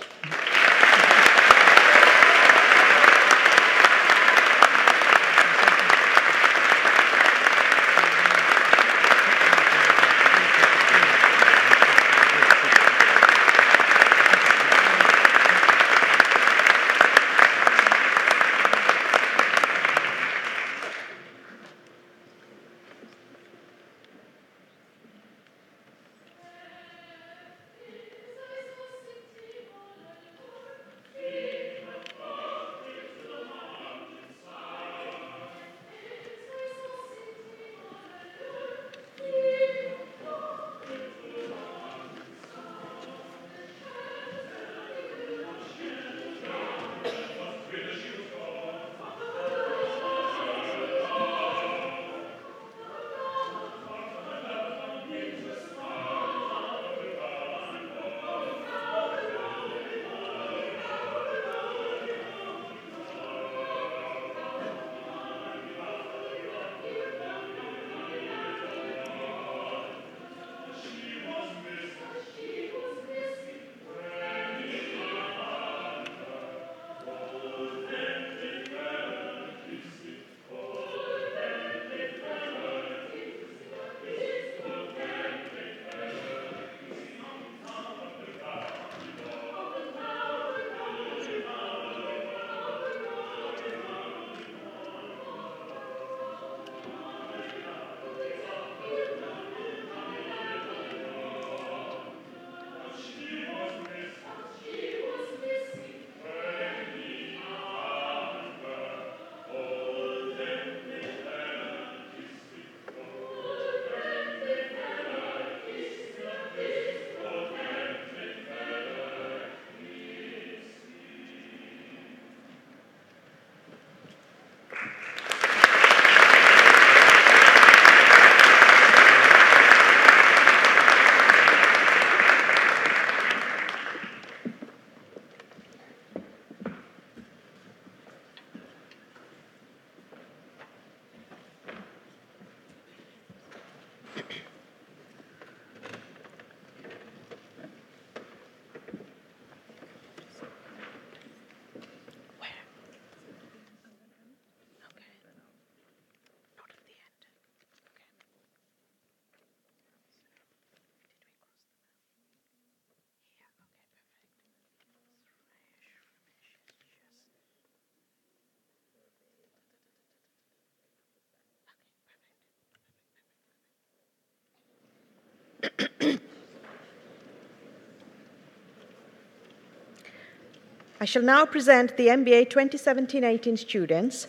[SPEAKER 3] I shall now present the MBA 2017-18 students.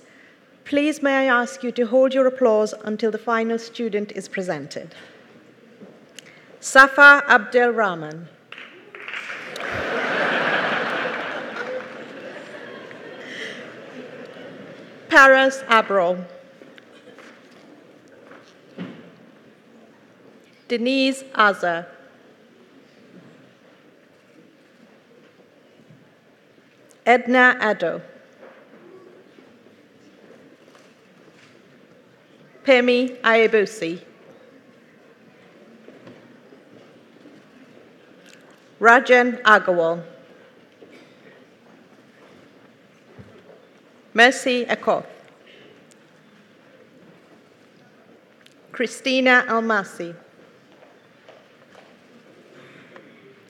[SPEAKER 3] Please may I ask you to hold your applause until the final student is presented. Safa Abdel Rahman. Paras Abrol. Denise Azar. Edna Addo. Pemi Ayabusi. Rajan Agarwal. Mercy Akoth. Christina Almasi.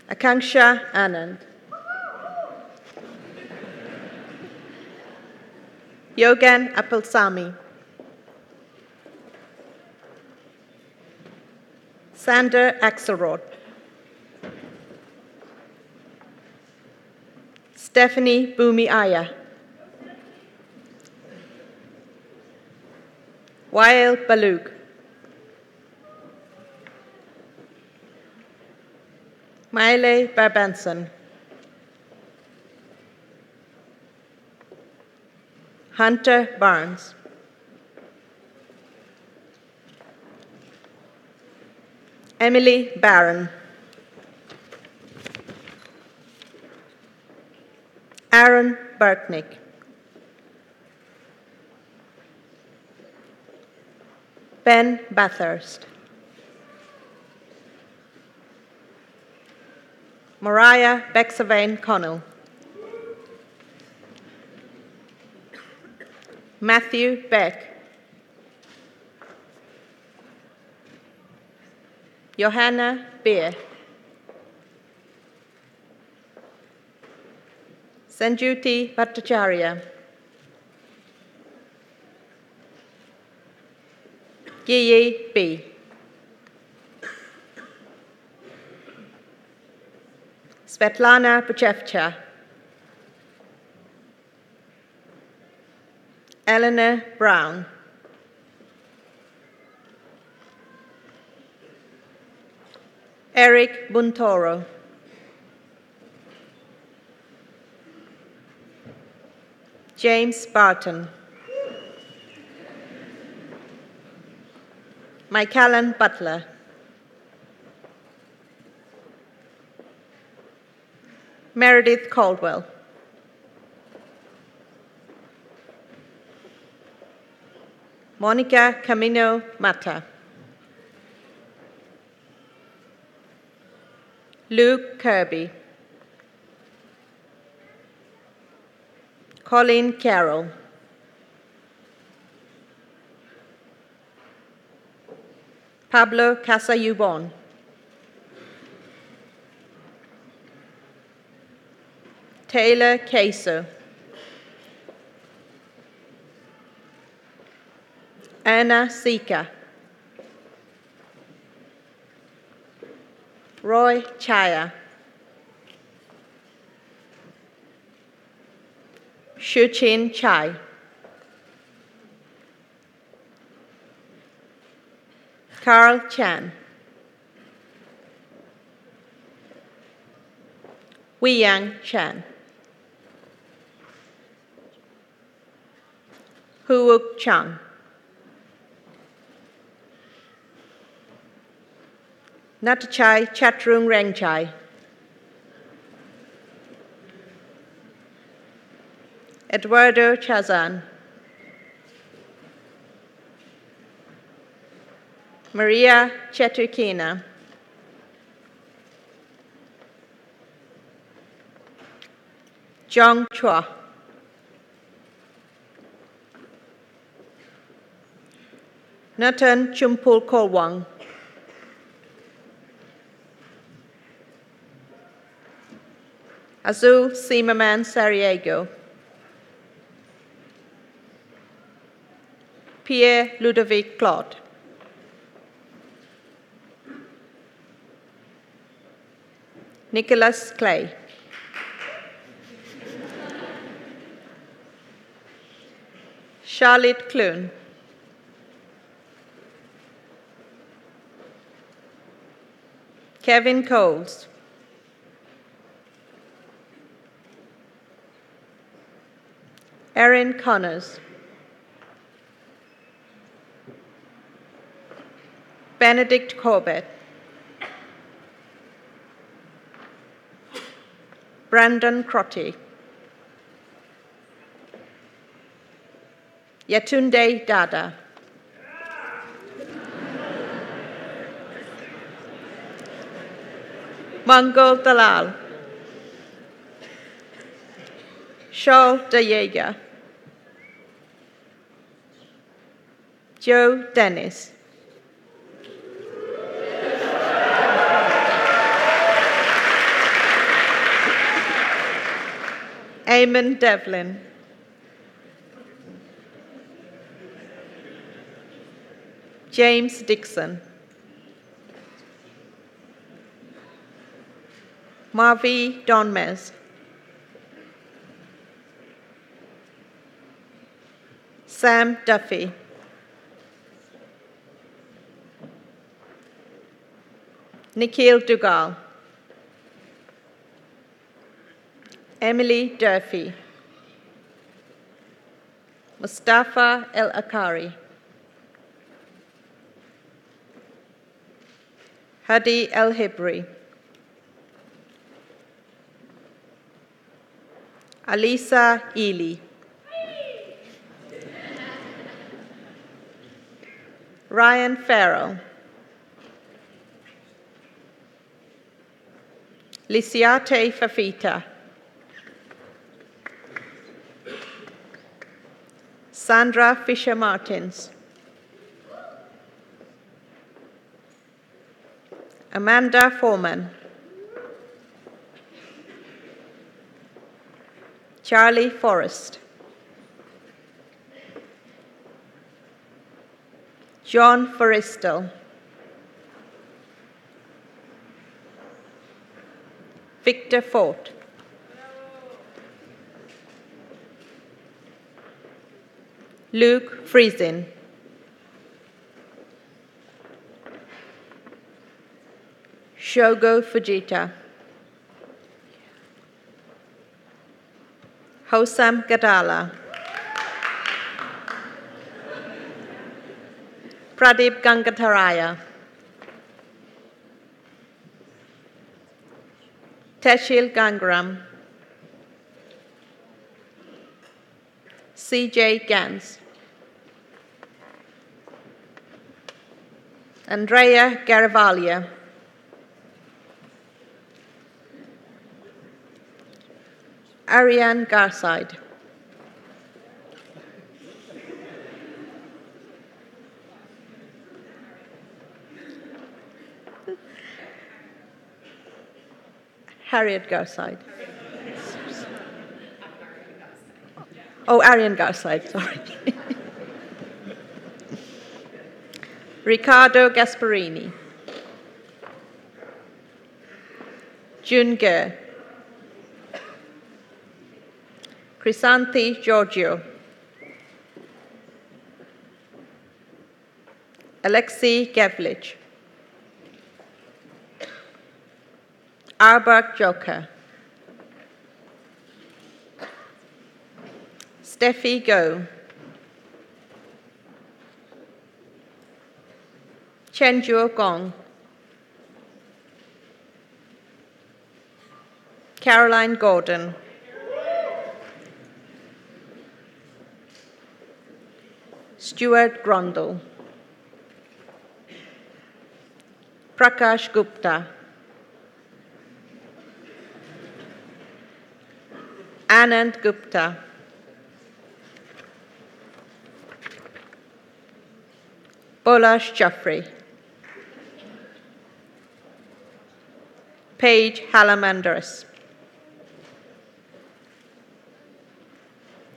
[SPEAKER 3] Akanksha Anand. Yogan Appelsamy. Sander Axelrod. Stephanie Bumi Aya. Wael Balug. Maile Barbanson. Hunter Barnes. Emily Barron. Aaron Burknick. Ben Bathurst. Mariah Bexavane Connell. Matthew Beck. Johanna Beer. Sanjuti Bhattacharya. Yiyi B. Svetlana Buchevcha. Eleanor Brown. Eric Buntoro. James Barton. Michaelan Butler. Meredith Caldwell. Monica Camino Mata. Luke Kirby. Colleen Carroll. Pablo Casayubon. Taylor Queso. Anna Sika. Roy Chaya. Shuchin Chai. Carl Chan. Weiyang Chan. Huwook Chang. Natachai Chatrung Rengchai. Eduardo Chazan. Maria Chetukina. Zhang Chua. Nathan Chumpul Kolwang. Azul Simaman Sariego. Pierre Ludovic Claude. Nicholas Clay. Charlotte Clune. Kevin Coles. Erin Connors. Benedict Corbett. Brandon Crotty. Yatunde Dada. Mongol Dalal. Charles de Jager. Joe Dennis. Eamon Devlin. James Dixon. Marvi Donmez. Sam Duffy. Nikhil Dugal. Emily Durfee. Mustafa El Akari. Hadi El Hibri. Alisa Ely. Ryan Farrell. Lisiate Fafita. Sandra Fisher-Martins. Amanda Foreman. Charlie Forrest. John Forrestal. Victor Fort. Luke Friesen. Shogo Fujita. Hosam Gadala. Pradeep Gangataraya. Teshil Gangram. C.J. Gans. Andrea Garavaglia. Ariane Garside. Harriet Garside. Oh, Ariane Garside, sorry. Riccardo Gasparini. Jun Ge. Chrysanthi Giorgio. Alexei Gevlich. Arbak Joker. Steffi Go. Chenjuo Gong. Caroline Gordon. Stuart Grundle. Prakash Gupta. Anand Gupta. Bolash Jaffrey. Paige Halamandras.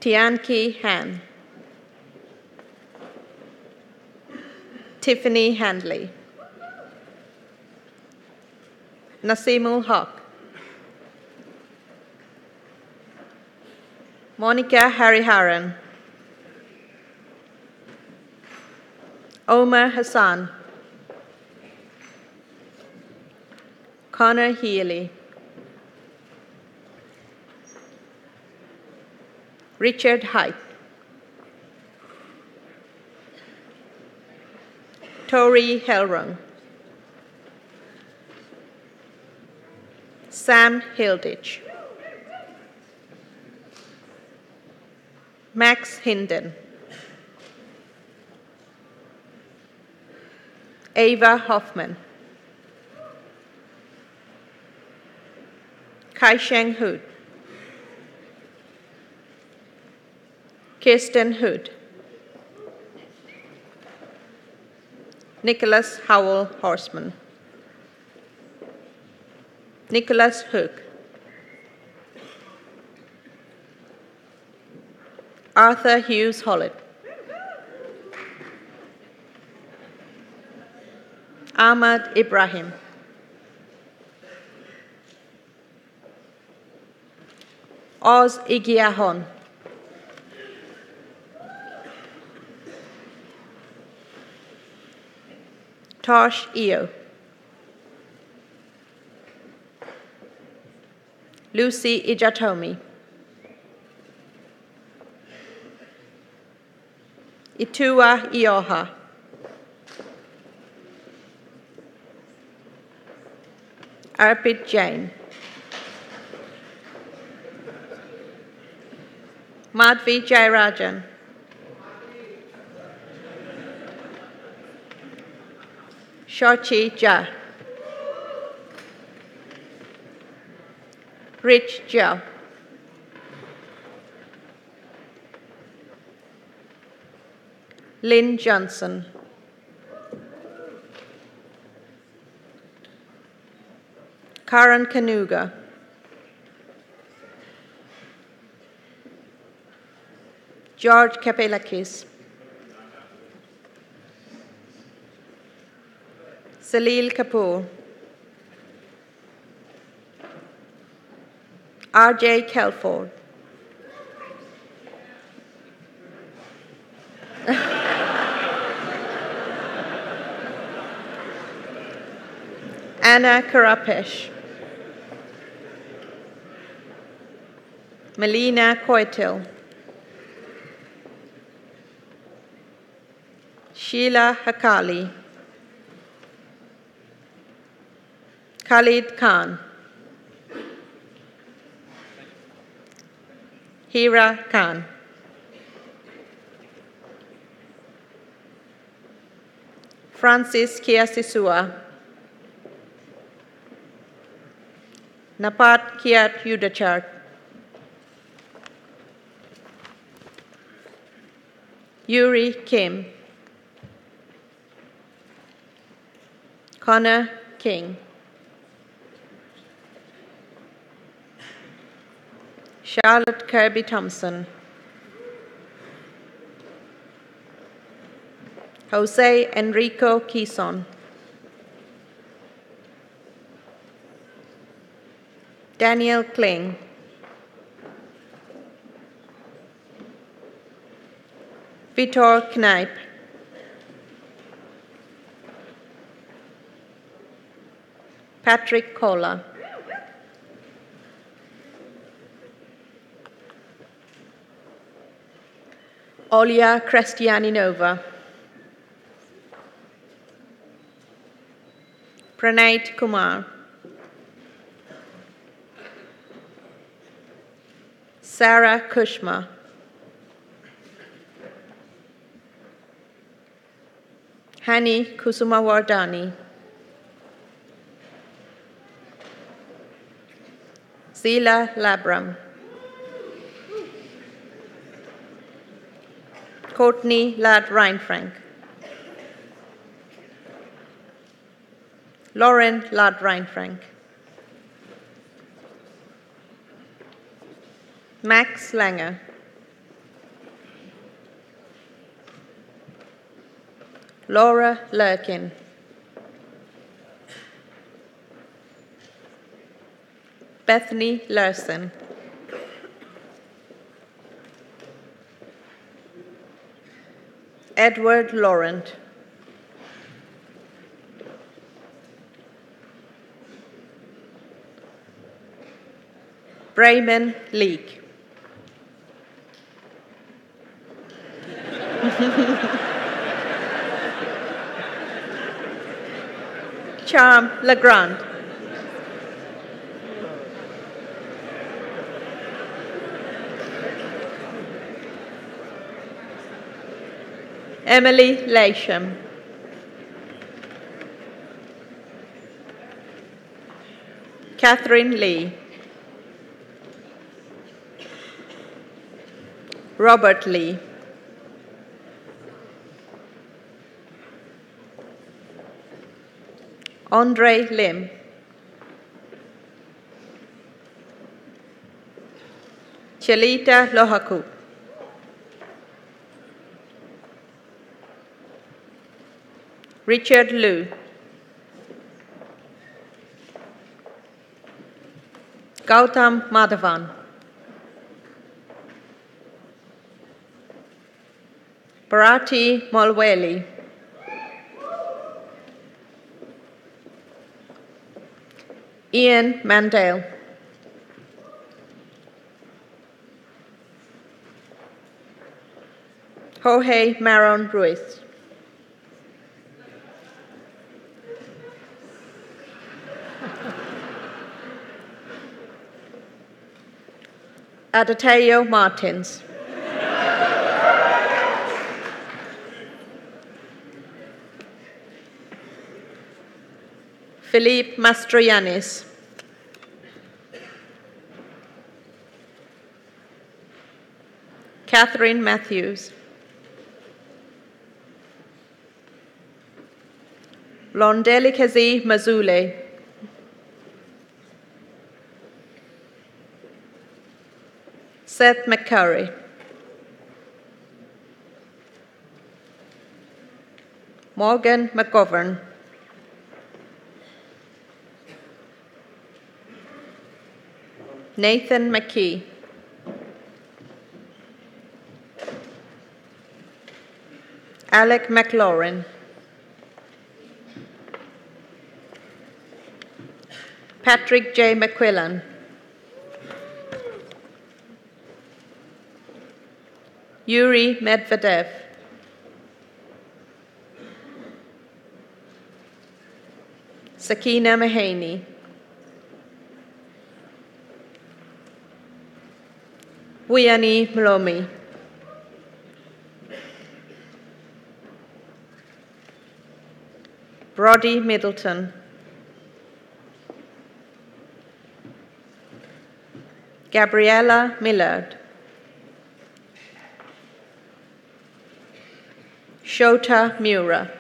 [SPEAKER 3] Tianki Han. Tiffany Handley. Nasimul Haq. Monica Hariharan. Omar Hassan, Connor Healy, Richard Hyde, Tori Helrung, Sam Hilditch, Max Hinden, Ava Hoffman, Kai-Sheng Hood, Kirsten Hood, Nicholas Howell Horseman, Nicholas Hook, Arthur Hughes Hollett, Ahmad Ibrahim, Oz Igiahon, Tosh Eo, Lucy Ijatomi, Itua Ioha, Arpit Jain, Madhvi Jayarajan, Shochi Jha, Rich Jha, Lynn Johnson, Karan Kanuga, George Kapelakis, Salil Kapoor, R.J. Kelford, Anna Karapesh, Melina Koitil, Sheila Hakali, Khalid Khan, Hira Khan, Francis Kiasisua, Napat Kiat Yudachart, Yuri Kim, Connor King, Charlotte Kirby Thompson, Jose Enrico Quison, Daniel Kling, Vitor Kneip, Patrick Kola, Olya Krestianinova, Pranait Kumar, Sarah Kushma, Hani Kusumawardani, Zila Labram, Courtney Ladd Reinfrank, Lauren Ladd Reinfrank, Max Langer, Laura Lurkin, Bethany Larson, Edward Laurent, Brayman Leake. Charm Legrand. Emily Lasham. Catherine Lee. Robert Lee. Andre Lim. Chelita Lohaku. Richard Liu. Gautam Madhavan. Bharati Molweli. Ian Mandale. Jorge Maron Ruiz. Adateo Martins. Philippe Mastroiannis. Catherine Matthews. Londelikazi Mazule. Seth McCurry. Morgan McGovern. Nathan McKee. Alec McLaurin. Patrick J. McQuillan. Yuri Medvedev. Sakina Mahaney. Wiyani Mlomi. Brodie Middleton. Gabriella Millard. Shota Mura.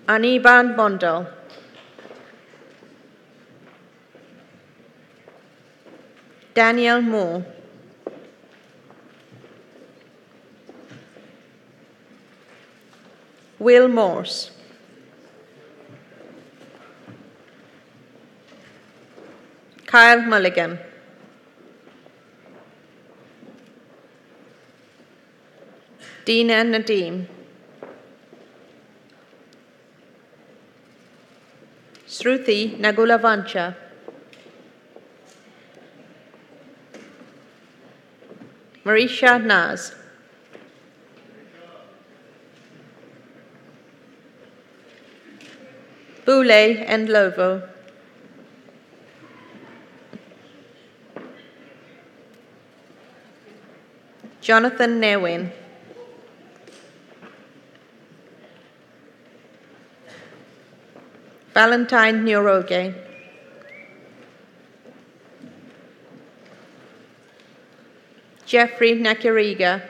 [SPEAKER 3] Aniban Mondal. Daniel Moore. Will Morse. Kyle Mulligan. Dina Nadeem. Shruti Nagulavancha. Marisha Naz. Boulay and Lovo. Jonathan Newin. Valentine Nuroge. Jeffrey Nakiriga.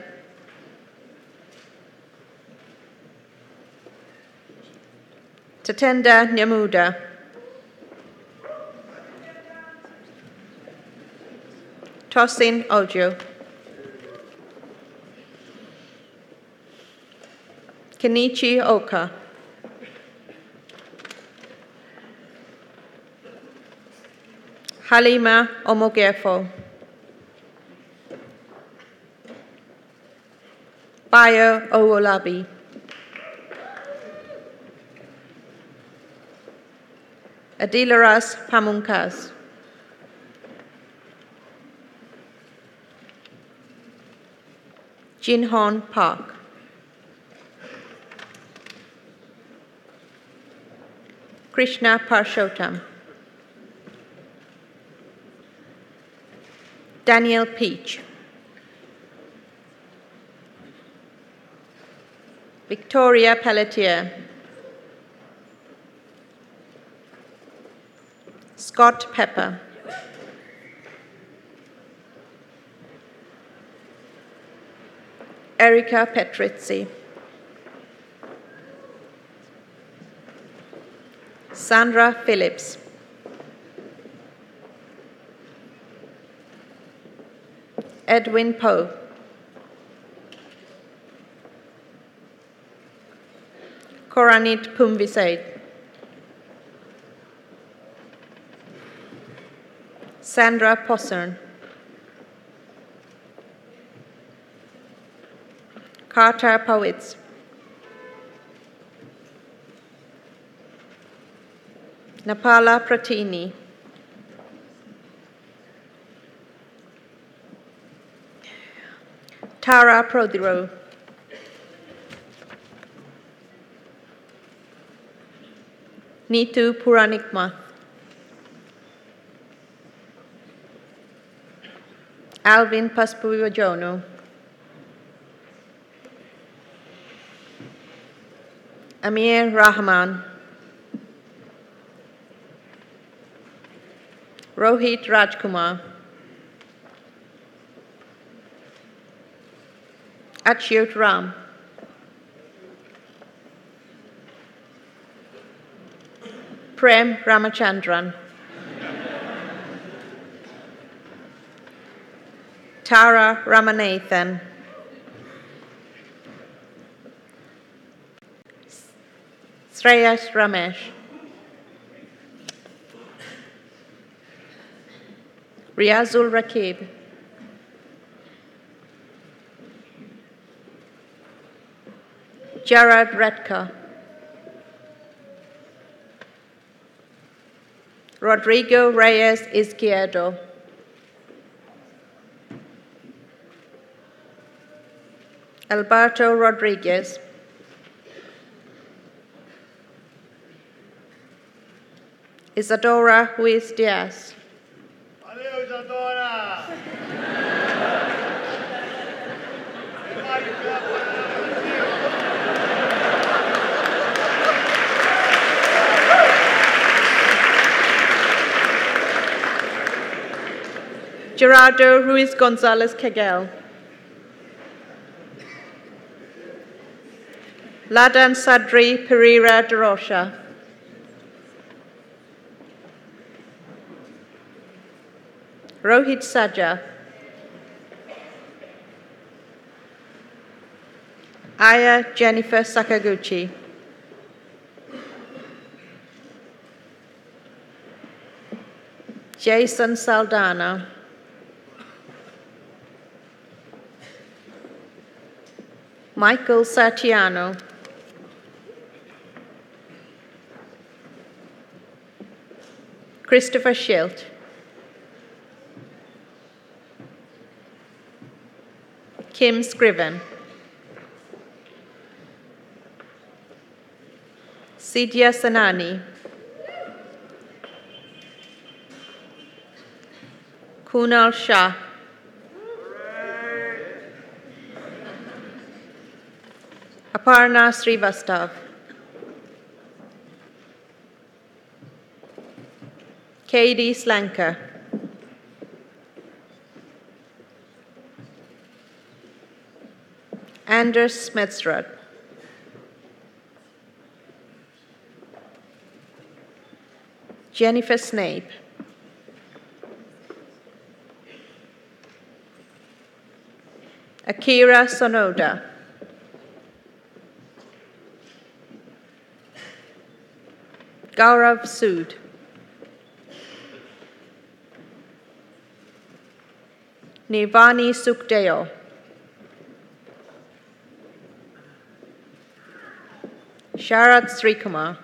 [SPEAKER 3] Tatenda Nyamuda. Tosin Ojo. Kenichi Oka. Halima Omogefo. Bayo Owolabi. Adilaras Pamungkas. Jinhon Park. Krishna Parshottam. Daniel Peach. Victoria Pelletier. Scott Pepper. Erica Petrizzi. Sandra Phillips. Edwin Poe. Koranit Pumvisaid. Sandra Possern. Carter Powitz. Napala Pratini. Tara Prodiro. Neetu Puranikmath. Alvin Paspuvivajono. Amir Rahman. Rohit Rajkumar. Achyut Ram. Prem Ramachandran. Tara Ramanathan. Shreyas Ramesh. Riazul Rakib. Gerard Redka. Rodrigo Reyes Izquierdo. Alberto Rodriguez. Isadora Ruiz Diaz.
[SPEAKER 9] Valeu, Isadora!
[SPEAKER 3] Gerardo Ruiz Gonzalez Kegel. Ladan Sadri Pereira de Rocha. Rohit Sajja. Aya Jennifer Sakaguchi. Jason Saldana. Michael Satiano. Christopher Schilt. Kim Scriven. Sidya Sanani. Kunal Shah. Aparna Srivastav. Katie Slanker. Anders Smedstrud. Jennifer Snape. Akira Sonoda. Gaurav Sood. Nirvani Sukhdeo. Sharat Srikumar.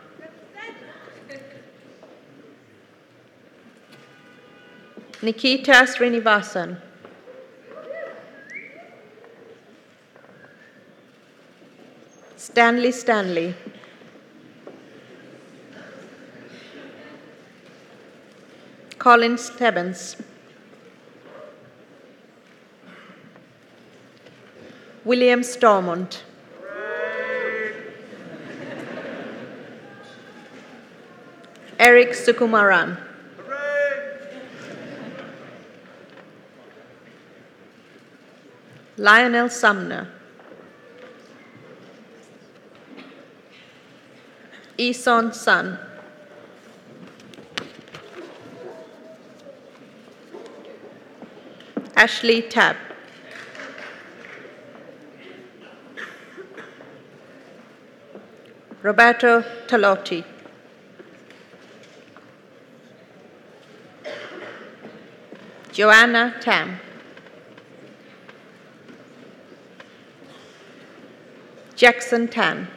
[SPEAKER 3] Nikita Srinivasan. Stanley. Colin Stebbins. William Stormont. Eric Sukumaran. Lionel Sumner. Eson Sun. Ashley Tabb. Roberto Talotti. Joanna Tam. Jackson Tan.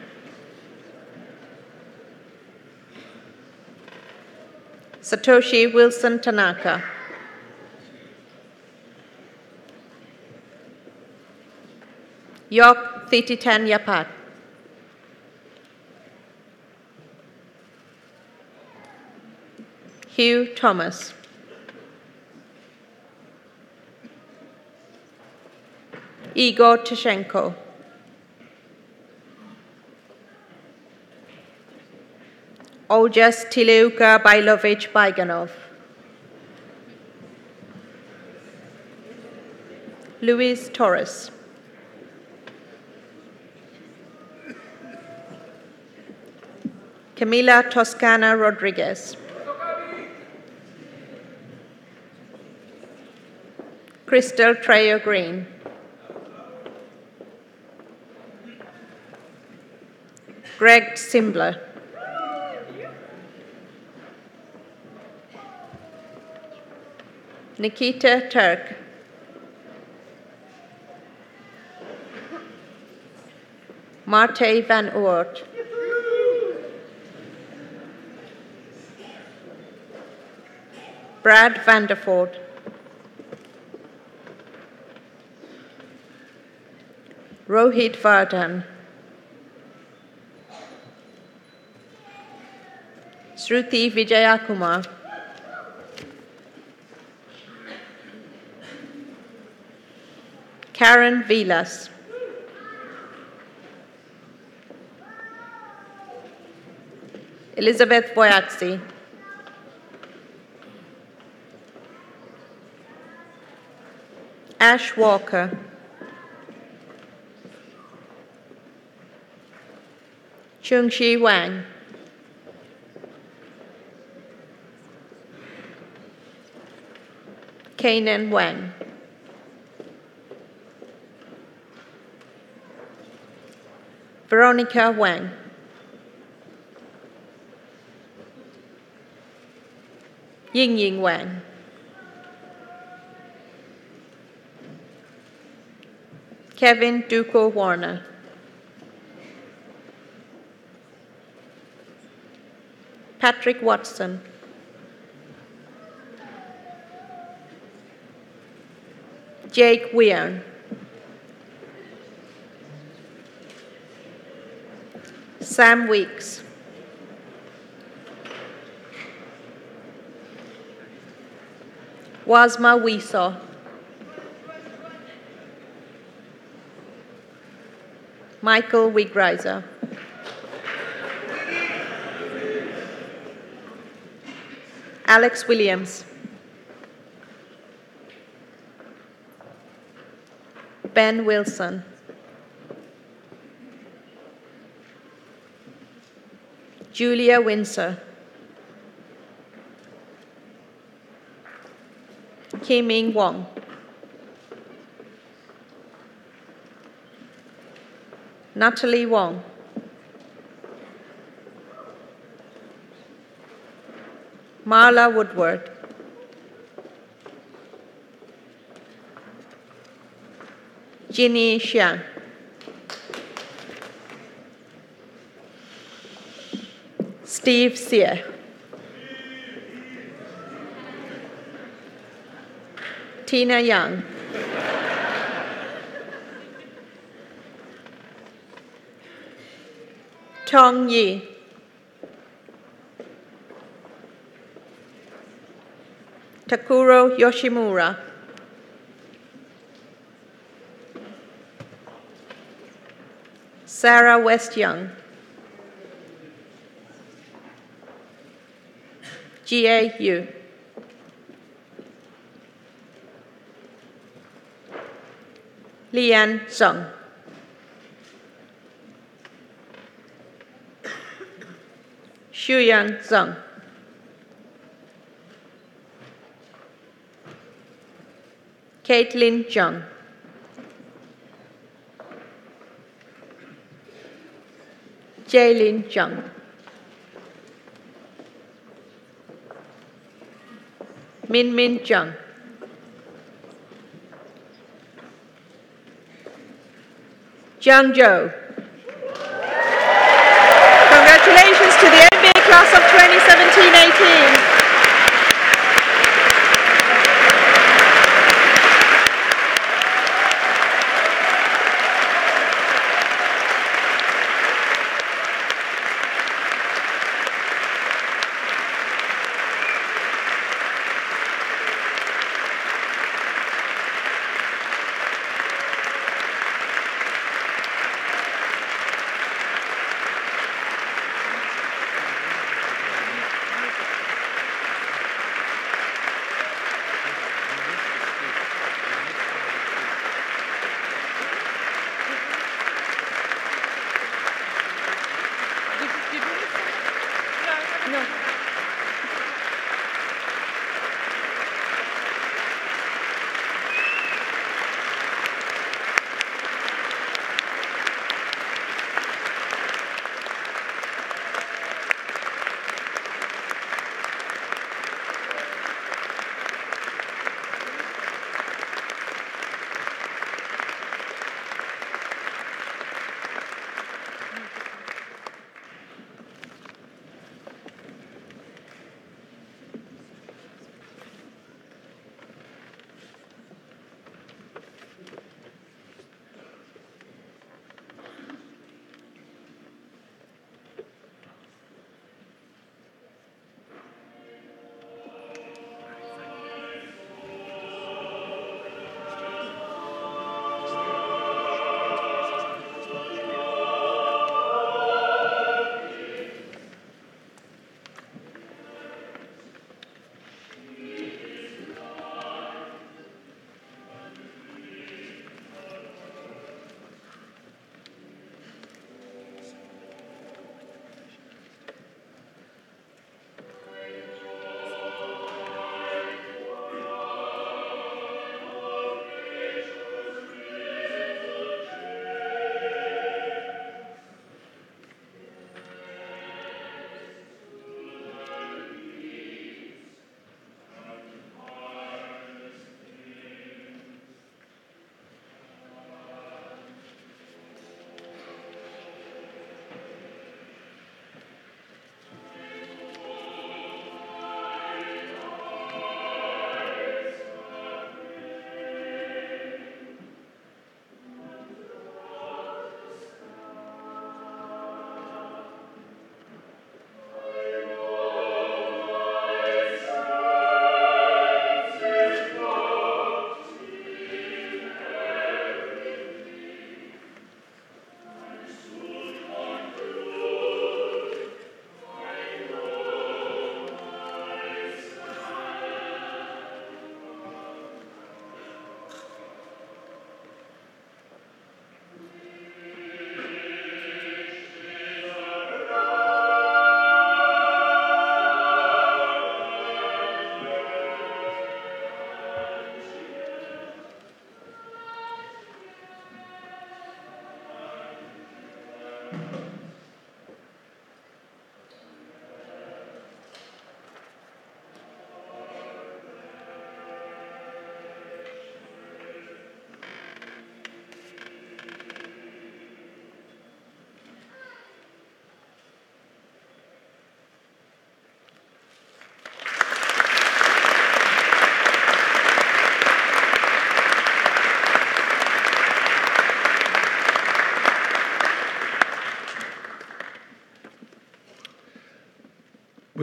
[SPEAKER 3] Satoshi Wilson Tanaka. York Thititan Yapat. Hugh Thomas. Igor Tishenko. Oljas Tileuka Bailovich Baiganov. Luis Torres. Camila Toscana Rodriguez. Crystal Trejo Green. Greg Simbler. Nikita Turk. Marte van Oort. Brad Vanderford. Rohit Vardhan. Shruti Vijayakumar. Karen Vilas. Elizabeth Boyatsi. Ash Walker. Chung-Shi Wang. Kanan Wang. Veronica Wang. Ying Wang. Kevin Duco Warner. Patrick Watson. Jake Weirn. Sam Weeks. Wasma Wiesel. Michael Wigreiser. Alex Williams. Ben Wilson. Julia Windsor. Kim-Ming Wong. Natalie Wong. Marla Woodward. Ginny Xiang. Steve Sear. Tina Young. Tong Yi. Takuro Yoshimura. Sarah West Young. Jie Yu. Lian Song. Shuyang Zhang. Caitlin Zhang. Jaylin Zhang. Min Min Zhang. Jiang Zhou. Congratulations to the MBA class of 2017-18.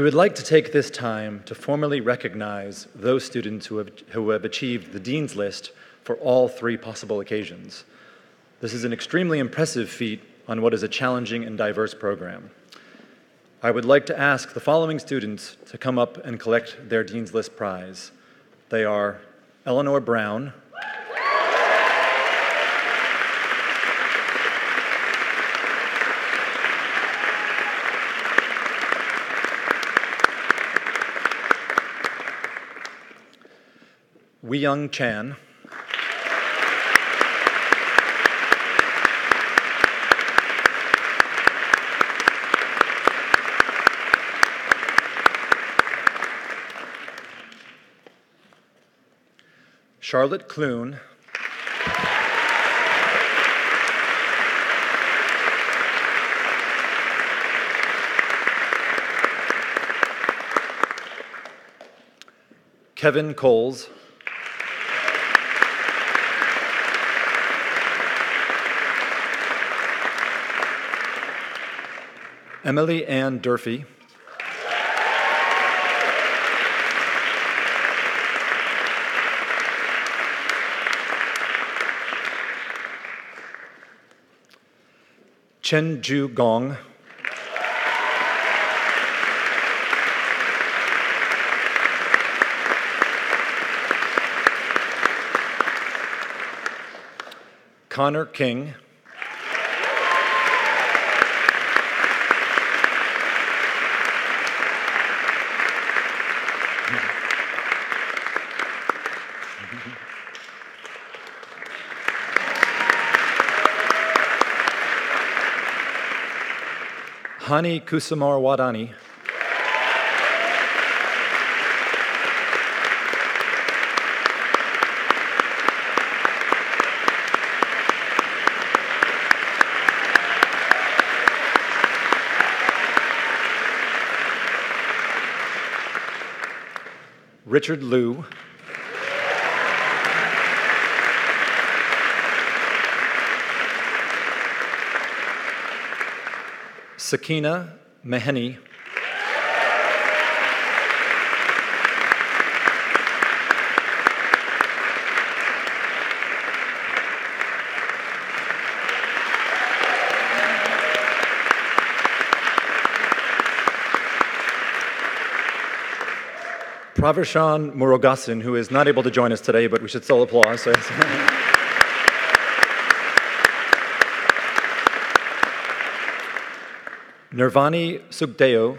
[SPEAKER 5] would like to take this time to formally recognize those students who have achieved the Dean's List for all 3 possible occasions. This is an extremely impressive feat on what is a challenging and diverse program. I would like to ask the following students to come up and collect their Dean's List prize. They are Eleanor Brown, Wee-Young Chan, Charlotte Clune, Kevin Coles, Emily Ann Durfee, Chen Ju Gong, Connor King, Hani Kusamar Wadani, Richard Liu, Sakina Meheni, Pravershan Murugasan, who is not able to join us today, but we should still applaud. So. Nirvani Sukdeo,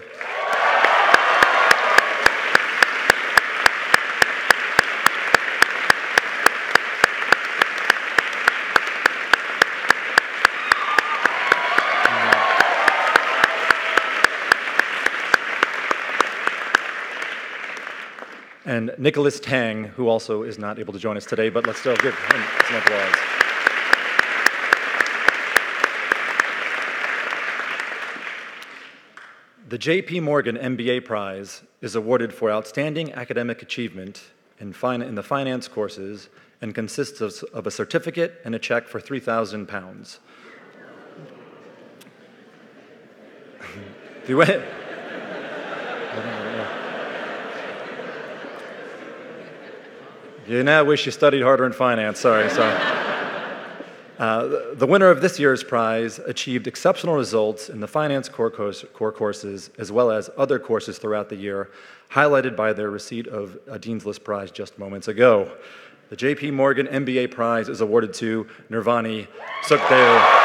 [SPEAKER 5] and Nicholas Tang, who also is not able to join us today, but let's still give him some applause. The J.P. Morgan MBA Prize is awarded for outstanding academic achievement in the finance courses and consists of a certificate and a check for £3,000. You now wish you studied harder in finance, sorry. The winner of this year's prize achieved exceptional results in the finance core courses as well as other courses throughout the year, highlighted by their receipt of a Dean's List prize just moments ago. The J.P. Morgan MBA prize is awarded to Nirvani Sukdeo.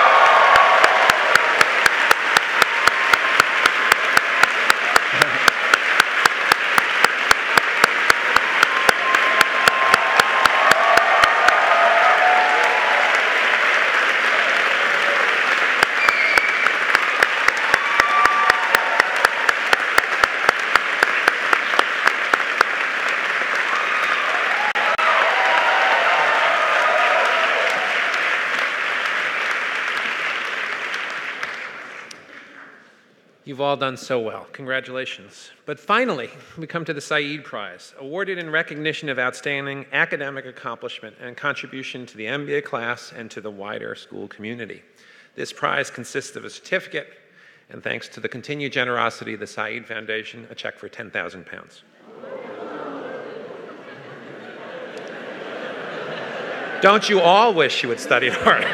[SPEAKER 4] You've all done so well. Congratulations. But finally, we come to the Said Prize, awarded in recognition of outstanding academic accomplishment and contribution to the MBA class and to the wider school community. This prize consists of a certificate And thanks to the continued generosity of the Said Foundation, a check for £10,000. Don't you all wish you had studied hard?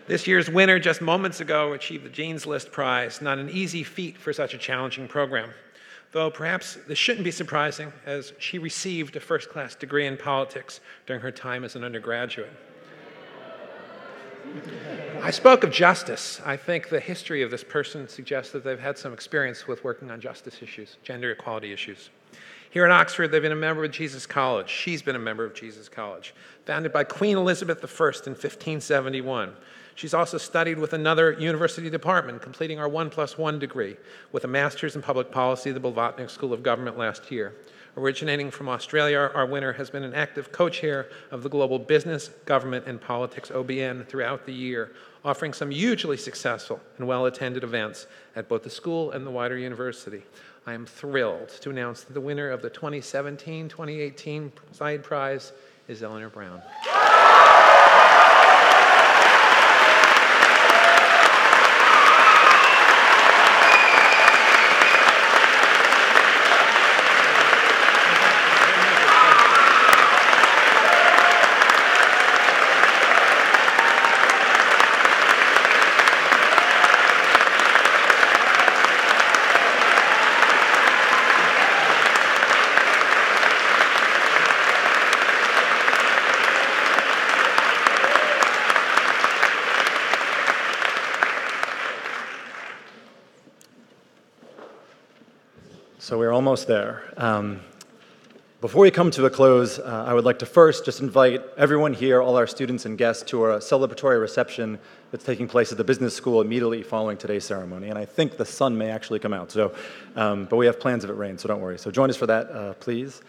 [SPEAKER 4] This year's winner just moments ago achieved the Jeans List Prize, not an easy feat for such a challenging program. Though perhaps this shouldn't be surprising, as she received a first-class degree in politics during her time as an undergraduate. I spoke of justice. I think the history of this person suggests that they've had some experience with working on justice issues, gender equality issues. Here in Oxford, they've been a member of Jesus College. She's been a member of Jesus College, founded by Queen Elizabeth I in 1571. She's also studied with another university department, completing our 1+1 degree with a master's in public policy at the Blavatnik School of Government last year. Originating from Australia, our winner has been an active co-chair of the Global Business, Government, and Politics OBN throughout the year, offering some hugely successful and well-attended events at both the school and the wider university. I am thrilled to announce that the winner of the 2017-2018 Said Prize is Eleanor Brown.
[SPEAKER 5] So we're almost there. Before we come to a close, I would like to first just invite everyone here, all our students and guests, to a celebratory reception that's taking place at the business school immediately following today's ceremony. And I think the sun may actually come out, so, but we have plans if it rains, so don't worry. So join us for that, please.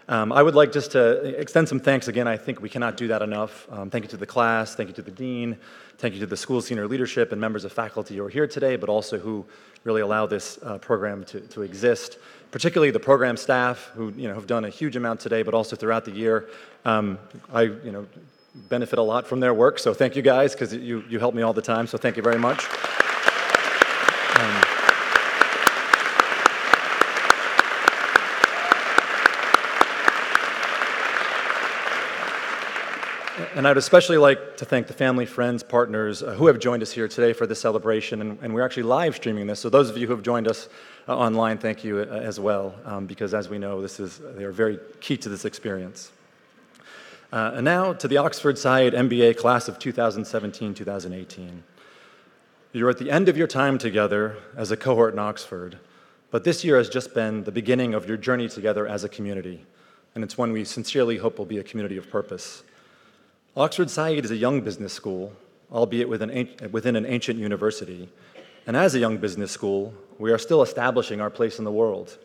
[SPEAKER 5] I would like just to extend some thanks again. I think we cannot do that enough. Thank you to the class, thank you to the dean, thank you to the school senior leadership and members of faculty who are here today, but also who really allow this program to exist, particularly the program staff who have done a huge amount today, but also throughout the year. I benefit a lot from their work, so thank you guys, because you help me all the time, so thank you very much. And I'd especially like to thank the family, friends, partners who have joined us here today for this celebration, and we're actually live streaming this, so those of you who have joined us online, thank you as well, because as we know, they are very key to this experience. And now to the Oxford Said MBA class of 2017-2018. You're at the end of your time together as a cohort in Oxford, but this year has just been the beginning of your journey together as a community, and it's one we sincerely hope will be a community of purpose. Oxford Said is a young business school, albeit within an ancient university, and as a young business school, we are still establishing our place in the world.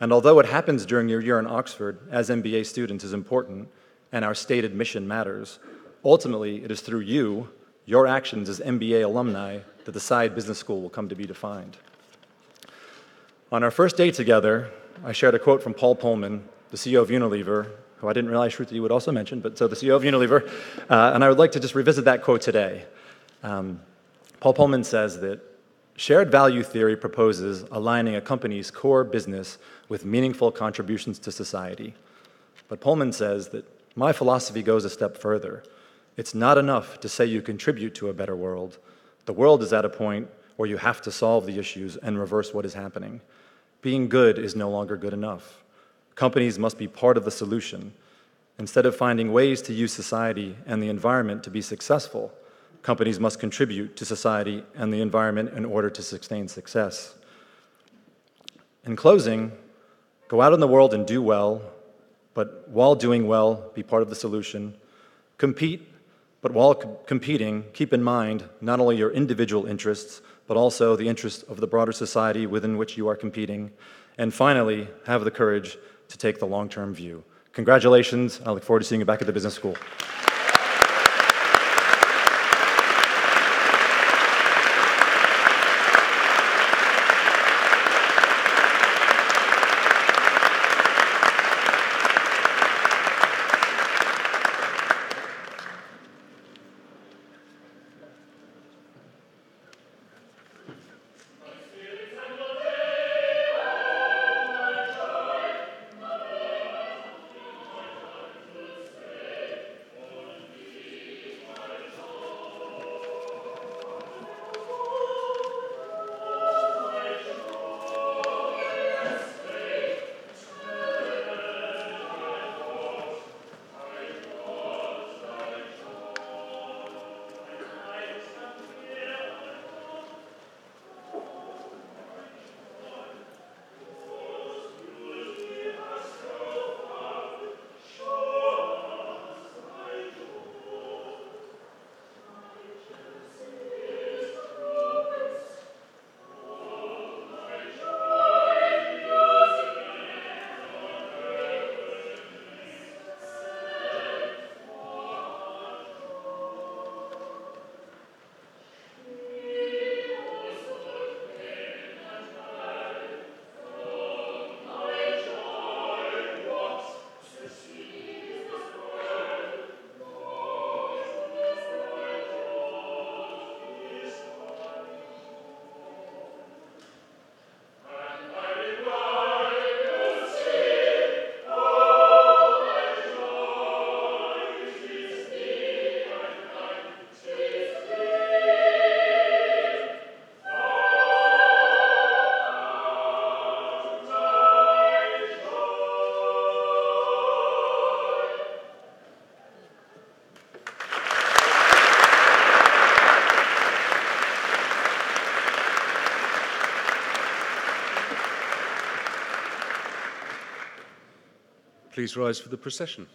[SPEAKER 5] And although what happens during your year in Oxford as MBA students is important, and our stated mission matters, ultimately it is through you, your actions as MBA alumni, that the Said Business School will come to be defined. On our first day together, I shared a quote from Paul Pullman, the CEO of Unilever, who I didn't realize, Shruti, you would also mention, but so the CEO of Unilever, and I would like to just revisit that quote today. Paul Pullman says that shared value theory proposes aligning a company's core business with meaningful contributions to society. But Pullman says that my philosophy goes a step further. It's not enough to say you contribute to a better world. The world is at a point where you have to solve the issues and reverse what is happening. Being good is no longer good enough. Companies must be part of the solution. Instead of finding ways to use society and the environment to be successful, companies must contribute to society and the environment in order to sustain success. In closing, go out in the world and do well, but while doing well, be part of the solution. Compete, but while competing, keep in mind not only your individual interests, but also the interests of the broader society within which you are competing. And finally, have the courage to take the long-term view. Congratulations. I look forward to seeing you back at the business school.
[SPEAKER 2] please rise for the procession.